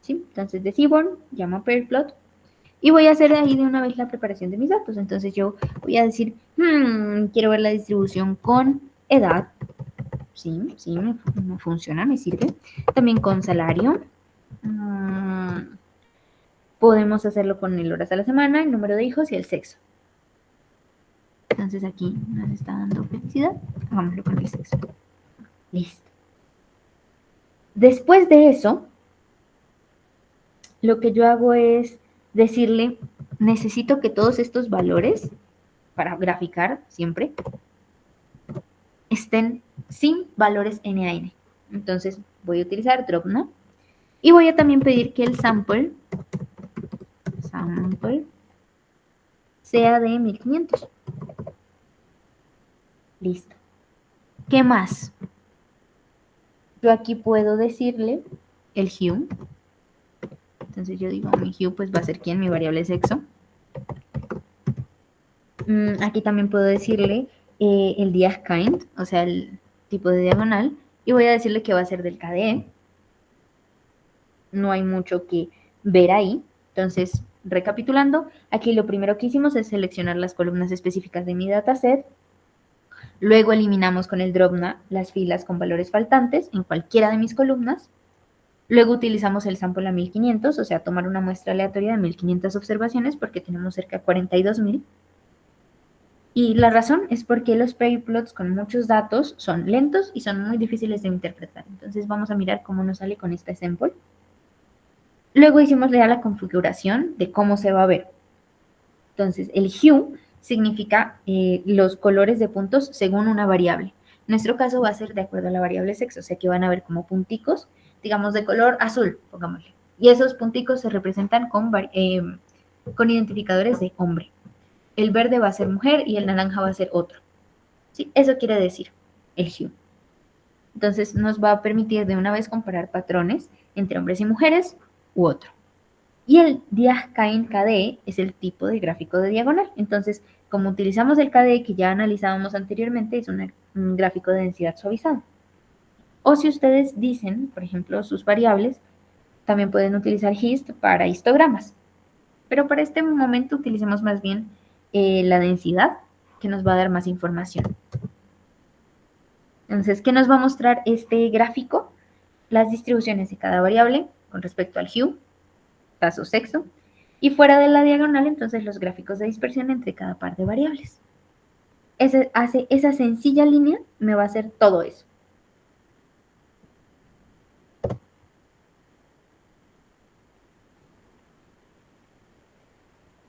¿Sí? Entonces de Seaborn llamo a pair plot y voy a hacer ahí de una vez la preparación de mis datos. Entonces yo voy a decir, quiero ver la distribución con edad. Sí, me funciona, me sirve. También con salario. Podemos hacerlo con el horas a la semana, el número de hijos y el sexo. Entonces aquí nos está dando felicidad. Hagámoslo con el sexo. Listo. Después de eso, lo que yo hago es decirle, necesito que todos estos valores, para graficar siempre, estén sin valores NaN. Entonces voy a utilizar drop, ¿no? Y voy a también pedir que el sample sea de 1500. Listo. ¿Qué más? Yo aquí puedo decirle el hue. Entonces yo digo, mi hue pues va a ser ¿quién? Mi variable sexo. Aquí también puedo decirle el diaskind, o sea, el tipo de diagonal. Y voy a decirle que va a ser del KDE. No hay mucho que ver ahí. Entonces recapitulando, aquí lo primero que hicimos es seleccionar las columnas específicas de mi dataset. Luego eliminamos con el dropna las filas con valores faltantes en cualquiera de mis columnas. Luego utilizamos el sample a 1500, o sea, tomar una muestra aleatoria de 1500 observaciones porque tenemos cerca de 42,000. Y la razón es porque los pairplots con muchos datos son lentos y son muy difíciles de interpretar. Entonces vamos a mirar cómo nos sale con este sample. Luego hicimos ya la configuración de cómo se va a ver. Entonces el hue significa los colores de puntos según una variable. En nuestro caso va a ser de acuerdo a la variable sexo, o sea que van a ver como punticos, digamos de color azul, pongámosle. Y esos punticos se representan con identificadores de hombre. El verde va a ser mujer y el naranja va a ser otro. ¿Sí? Eso quiere decir el hue. Entonces nos va a permitir de una vez comparar patrones entre hombres y mujeres u otro. Y el Diagkain KDE es el tipo de gráfico de diagonal. Entonces, como utilizamos el KDE que ya analizábamos anteriormente, es un gráfico de densidad suavizado. O si ustedes dicen, por ejemplo, sus variables, también pueden utilizar hist para histogramas. Pero para este momento utilicemos más bien la densidad, que nos va a dar más información. Entonces, ¿qué nos va a mostrar este gráfico? Las distribuciones de cada variable con respecto al hue, caso sexo, y fuera de la diagonal, entonces los gráficos de dispersión entre cada par de variables. Esa sencilla línea me va a hacer todo eso.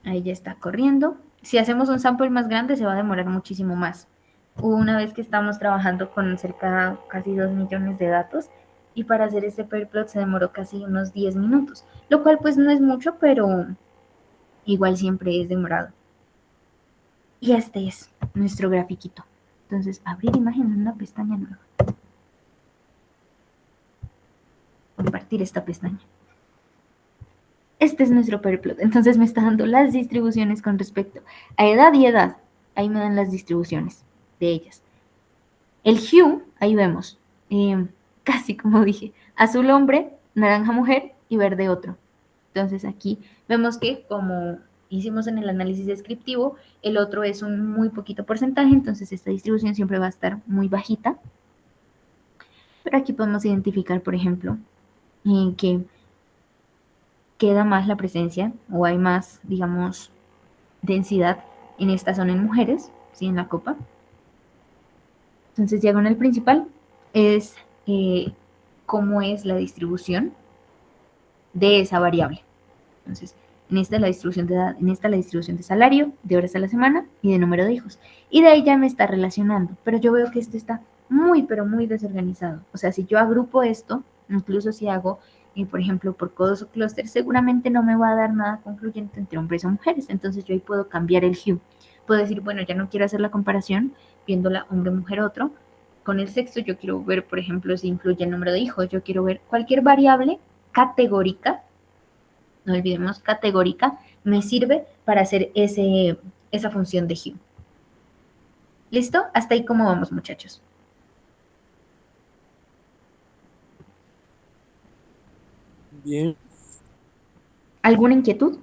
Ahí ya está corriendo. Si hacemos un sample más grande se va a demorar muchísimo más. Hubo una vez que estábamos trabajando con cerca casi 2 millones de datos y para hacer este pairplot se demoró casi unos 10 minutos, lo cual pues no es mucho, pero igual siempre es demorado. Y este es nuestro grafiquito. Entonces, abrir imagen en una pestaña nueva. Compartir esta pestaña. Este es nuestro pairplot. Entonces me está dando las distribuciones con respecto a edad y edad. Ahí me dan las distribuciones de ellas. El hue, ahí vemos, casi como dije, azul hombre, naranja mujer y verde otro. Entonces aquí vemos que como hicimos en el análisis descriptivo, el otro es un muy poquito porcentaje, entonces esta distribución siempre va a estar muy bajita. Pero aquí podemos identificar, por ejemplo, que queda más la presencia o hay más, digamos, densidad en esta zona en mujeres, ¿sí? En la copa. Entonces, diagonal principal es cómo es la distribución de esa variable. Entonces, en esta la distribución de edad, en esta la distribución de salario, de horas a la semana y de número de hijos. Y de ahí ya me está relacionando, pero yo veo que esto está muy, pero muy desorganizado. O sea, si yo agrupo esto, incluso si hago, por ejemplo, por codos o clústeres, seguramente no me va a dar nada concluyente entre hombres o mujeres. Entonces yo ahí puedo cambiar el hue. Puedo decir, bueno, ya no quiero hacer la comparación viéndola hombre, mujer, otro. Con el sexo yo quiero ver, por ejemplo, si incluye el número de hijos. Yo quiero ver cualquier variable categórica, no olvidemos categórica, me sirve para hacer esa función de hue. ¿Listo? Hasta ahí cómo vamos, muchachos. Bien. ¿Alguna inquietud?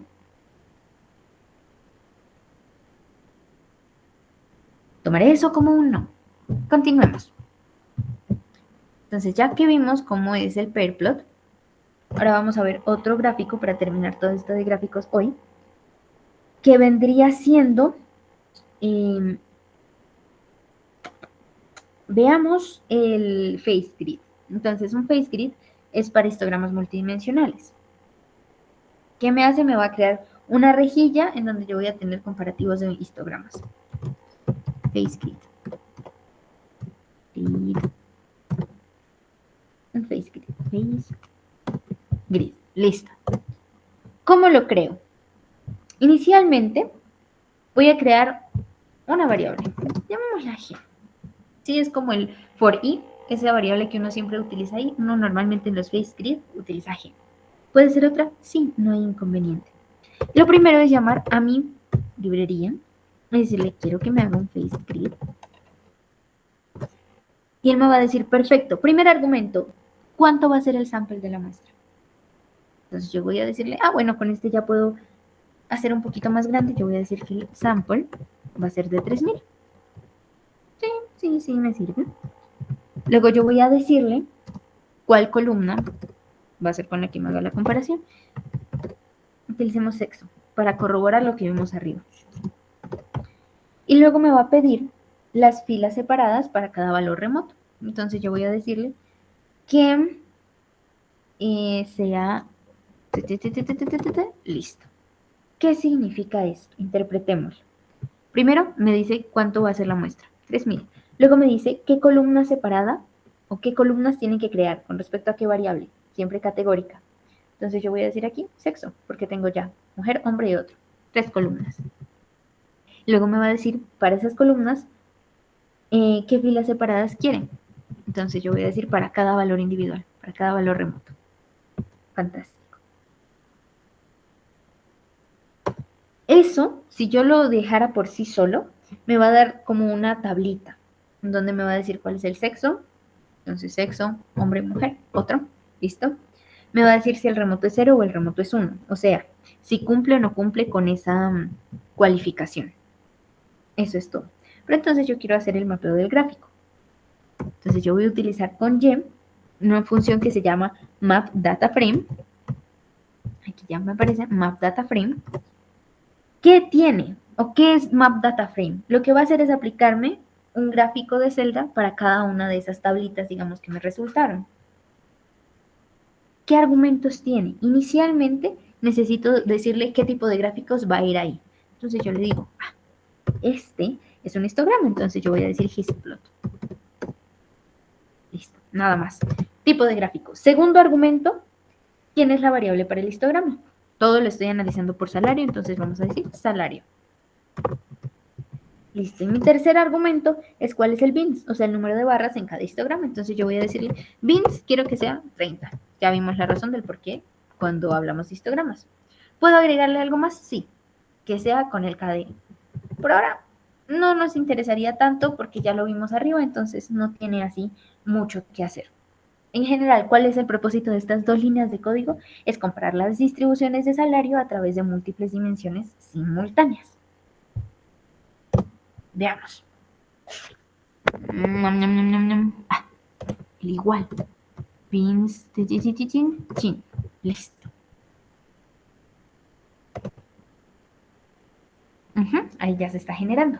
Tomaré eso como un no. Continuemos. Entonces, ya que vimos cómo es el pairplot, ahora vamos a ver otro gráfico para terminar todo esto de gráficos hoy, que vendría siendo, veamos el face grid. Entonces, un face grid es para histogramas multidimensionales. ¿Qué me hace? Me va a crear una rejilla en donde yo voy a tener comparativos de histogramas. Face grid. Un face grid. Face grid. Listo. ¿Cómo lo creo? Inicialmente voy a crear una variable. Llamémosla g. Sí, es como el for i, esa variable que uno siempre utiliza ahí. Uno normalmente en los face grid utiliza g. ¿Puede ser otra? Sí, no hay inconveniente. Lo primero es llamar a mi librería y decirle, quiero que me haga un face grid. Y él me va a decir, perfecto, primer argumento, ¿cuánto va a ser el sample de la muestra? Entonces yo voy a decirle, bueno, con este ya puedo hacer un poquito más grande, yo voy a decir que el sample va a ser de 3000. Sí, me sirve. Luego yo voy a decirle cuál columna va a ser con la que me haga la comparación. Utilicemos sexo para corroborar lo que vimos arriba. Y luego me va a pedir las filas separadas para cada valor remoto. Entonces yo voy a decirle que sea listo. ¿Qué significa esto? Interpretémoslo. Primero me dice cuánto va a ser la muestra, 3000. Luego me dice qué columna separada o qué columnas tienen que crear con respecto a qué variable, siempre categórica. Entonces yo voy a decir aquí sexo, porque tengo ya mujer, hombre y otro, 3 columnas. Luego me va a decir para esas columnas qué filas separadas quieren. Entonces yo voy a decir para cada valor individual, para cada valor remoto. Fantástico. Eso, si yo lo dejara por sí solo, me va a dar como una tablita, donde me va a decir cuál es el sexo. Entonces, sexo, hombre, mujer, otro, ¿listo? Me va a decir si el remoto es 0 o el remoto es 1. O sea, si cumple o no cumple con esa cualificación. Eso es todo. Pero entonces yo quiero hacer el mapeo del gráfico. Entonces yo voy a utilizar con Y una función que se llama mapDataFrame. Aquí ya me aparece mapDataFrame. ¿Qué tiene o qué es mapDataFrame? Lo que va a hacer es aplicarme un gráfico de celda para cada una de esas tablitas, digamos, que me resultaron. ¿Qué argumentos tiene? Inicialmente necesito decirle qué tipo de gráficos va a ir ahí. Entonces yo le digo, este es un histograma, entonces yo voy a decir histplot. Listo, nada más. Tipo de gráfico. Segundo argumento, ¿quién es la variable para el histograma? Todo lo estoy analizando por salario, entonces vamos a decir salario. Listo. Y mi tercer argumento es cuál es el bins, o sea, el número de barras en cada histograma. Entonces yo voy a decirle, bins quiero que sea 30. Ya vimos la razón del por qué cuando hablamos de histogramas. ¿Puedo agregarle algo más? Sí, que sea con el KDE. Por ahora no nos interesaría tanto porque ya lo vimos arriba, entonces no tiene así mucho que hacer. En general, ¿cuál es el propósito de estas dos líneas de código? Es comparar las distribuciones de salario a través de múltiples dimensiones simultáneas. Veamos. El igual. Pins, chin. Listo. Ahí ya se está generando.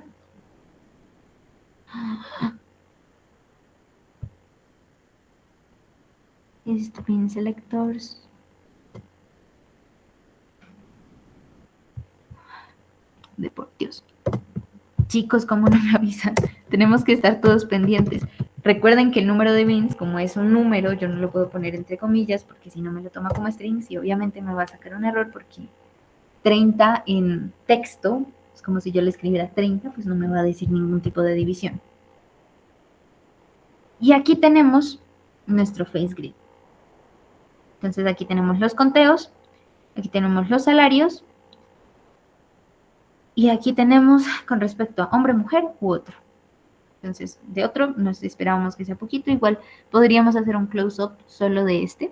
Pin selectors. Por Dios. Chicos, ¿cómo no me avisan? Tenemos que estar todos pendientes. Recuerden que el número de bins, como es un número, yo no lo puedo poner entre comillas porque si no me lo toma como strings y obviamente me va a sacar un error porque 30 en texto, es como si yo le escribiera 30, pues no me va a decir ningún tipo de división. Y aquí tenemos nuestro face grid. Entonces aquí tenemos los conteos, aquí tenemos los salarios, y aquí tenemos con respecto a hombre, mujer u otro. Entonces, de otro nos esperábamos que sea poquito. Igual podríamos hacer un close-up solo de este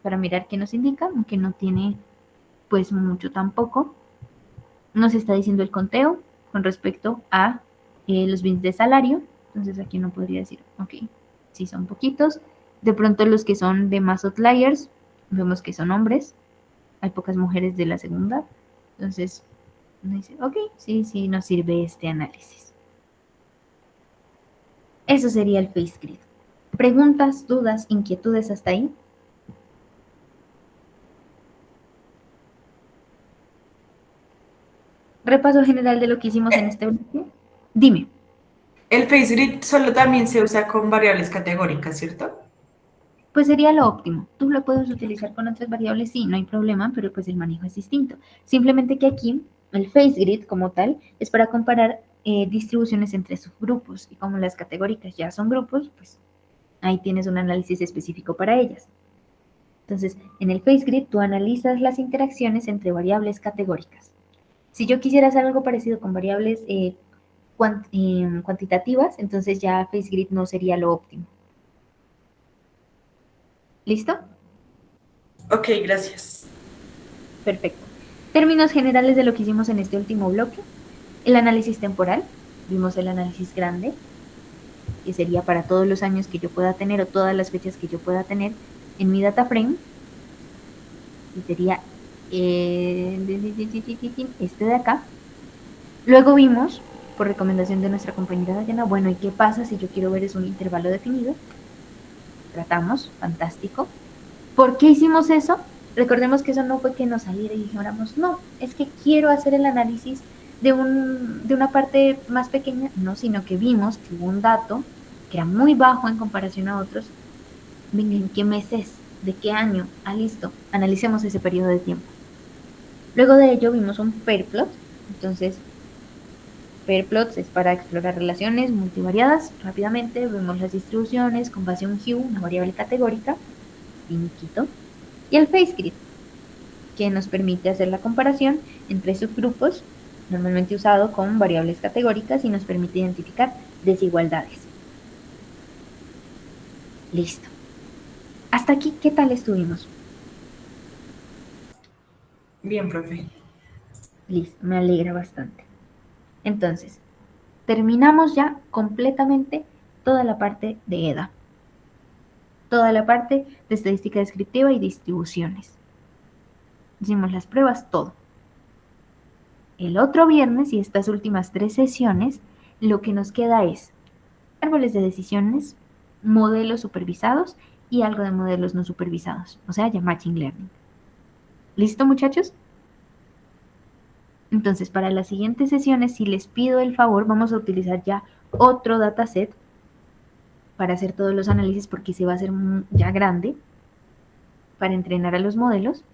para mirar qué nos indica, aunque no tiene pues mucho tampoco. Nos está diciendo el conteo con respecto a los bins de salario. Entonces aquí uno podría decir, ok, sí son poquitos. De pronto los que son de más outliers, vemos que son hombres. Hay pocas mujeres de la segunda. Entonces uno dice, ok, sí, nos sirve este análisis. Eso sería el face grid. ¿Preguntas, dudas, inquietudes hasta ahí? Repaso general de lo que hicimos en este bloque. Dime. El face grid solo también se usa con variables categóricas, ¿cierto? Pues sería lo óptimo. Tú lo puedes utilizar con otras variables, sí, no hay problema, pero pues el manejo es distinto. Simplemente que aquí el face grid como tal es para comparar distribuciones entre subgrupos y como las categóricas ya son grupos, pues ahí tienes un análisis específico para ellas. Entonces, en el face grid tú analizas las interacciones entre variables categóricas. Si yo quisiera hacer algo parecido con variables cuantitativas, entonces ya face grid no sería lo óptimo. ¿Listo? Ok, gracias. Perfecto. Términos generales de lo que hicimos en este último bloque. El análisis temporal. Vimos el análisis grande, que sería para todos los años que yo pueda tener o todas las fechas que yo pueda tener en mi data frame. Y sería este de acá. Luego vimos, por recomendación de nuestra compañera Dayana, bueno, ¿y qué pasa si yo quiero ver es un intervalo definido? Tratamos, fantástico. ¿Por qué hicimos eso? Recordemos que eso no fue que nos saliera y dijéramos, no, es que quiero hacer el análisis de una parte más pequeña, no, sino que vimos que hubo un dato que era muy bajo en comparación a otros. Venga, ¿en qué mes es? ¿De qué año? Ah, listo, analicemos ese periodo de tiempo. Luego de ello vimos un pair plot, entonces pair plots es para explorar relaciones multivariadas. Rápidamente vemos las distribuciones con base en un hue, una variable categórica, finiquito, y el face grid, que nos permite hacer la comparación entre subgrupos, normalmente usado con variables categóricas y nos permite identificar desigualdades. Listo. Hasta aquí, ¿qué tal estuvimos? Bien, profe. Listo, me alegra bastante. Entonces, terminamos ya completamente toda la parte de EDA. Toda la parte de estadística descriptiva y distribuciones. Hicimos las pruebas, todo. El otro viernes y estas últimas 3 sesiones, lo que nos queda es árboles de decisiones, modelos supervisados y algo de modelos no supervisados, o sea, ya Machine Learning. ¿Listo, muchachos? Entonces, para las siguientes sesiones, si les pido el favor, vamos a utilizar ya otro dataset para hacer todos los análisis porque se va a hacer ya grande para entrenar a los modelos.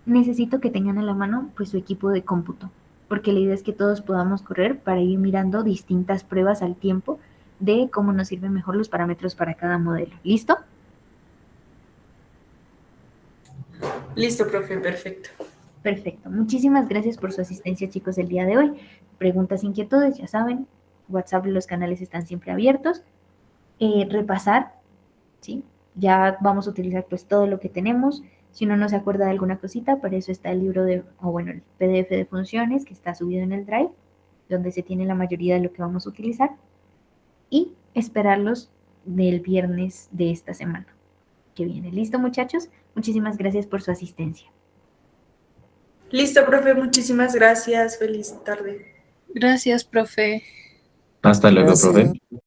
Necesito que tengan a la mano pues su equipo de cómputo, porque la idea es que todos podamos correr para ir mirando distintas pruebas al tiempo de cómo nos sirven mejor los parámetros para cada modelo. ¿Listo? Listo, profe, perfecto. Perfecto. Muchísimas gracias por su asistencia, chicos, el día de hoy. Preguntas, inquietudes, ya saben, WhatsApp, los canales están siempre abiertos. Repasar, ¿sí? Ya vamos a utilizar pues todo lo que tenemos. Si uno no se acuerda de alguna cosita, para eso está el libro el PDF de funciones que está subido en el Drive, donde se tiene la mayoría de lo que vamos a utilizar. Y esperarlos del viernes de esta semana que viene. ¿Listo, muchachos? Muchísimas gracias por su asistencia. Listo, profe, muchísimas gracias. Feliz tarde. Gracias, profe. Hasta luego, profe. Gracias.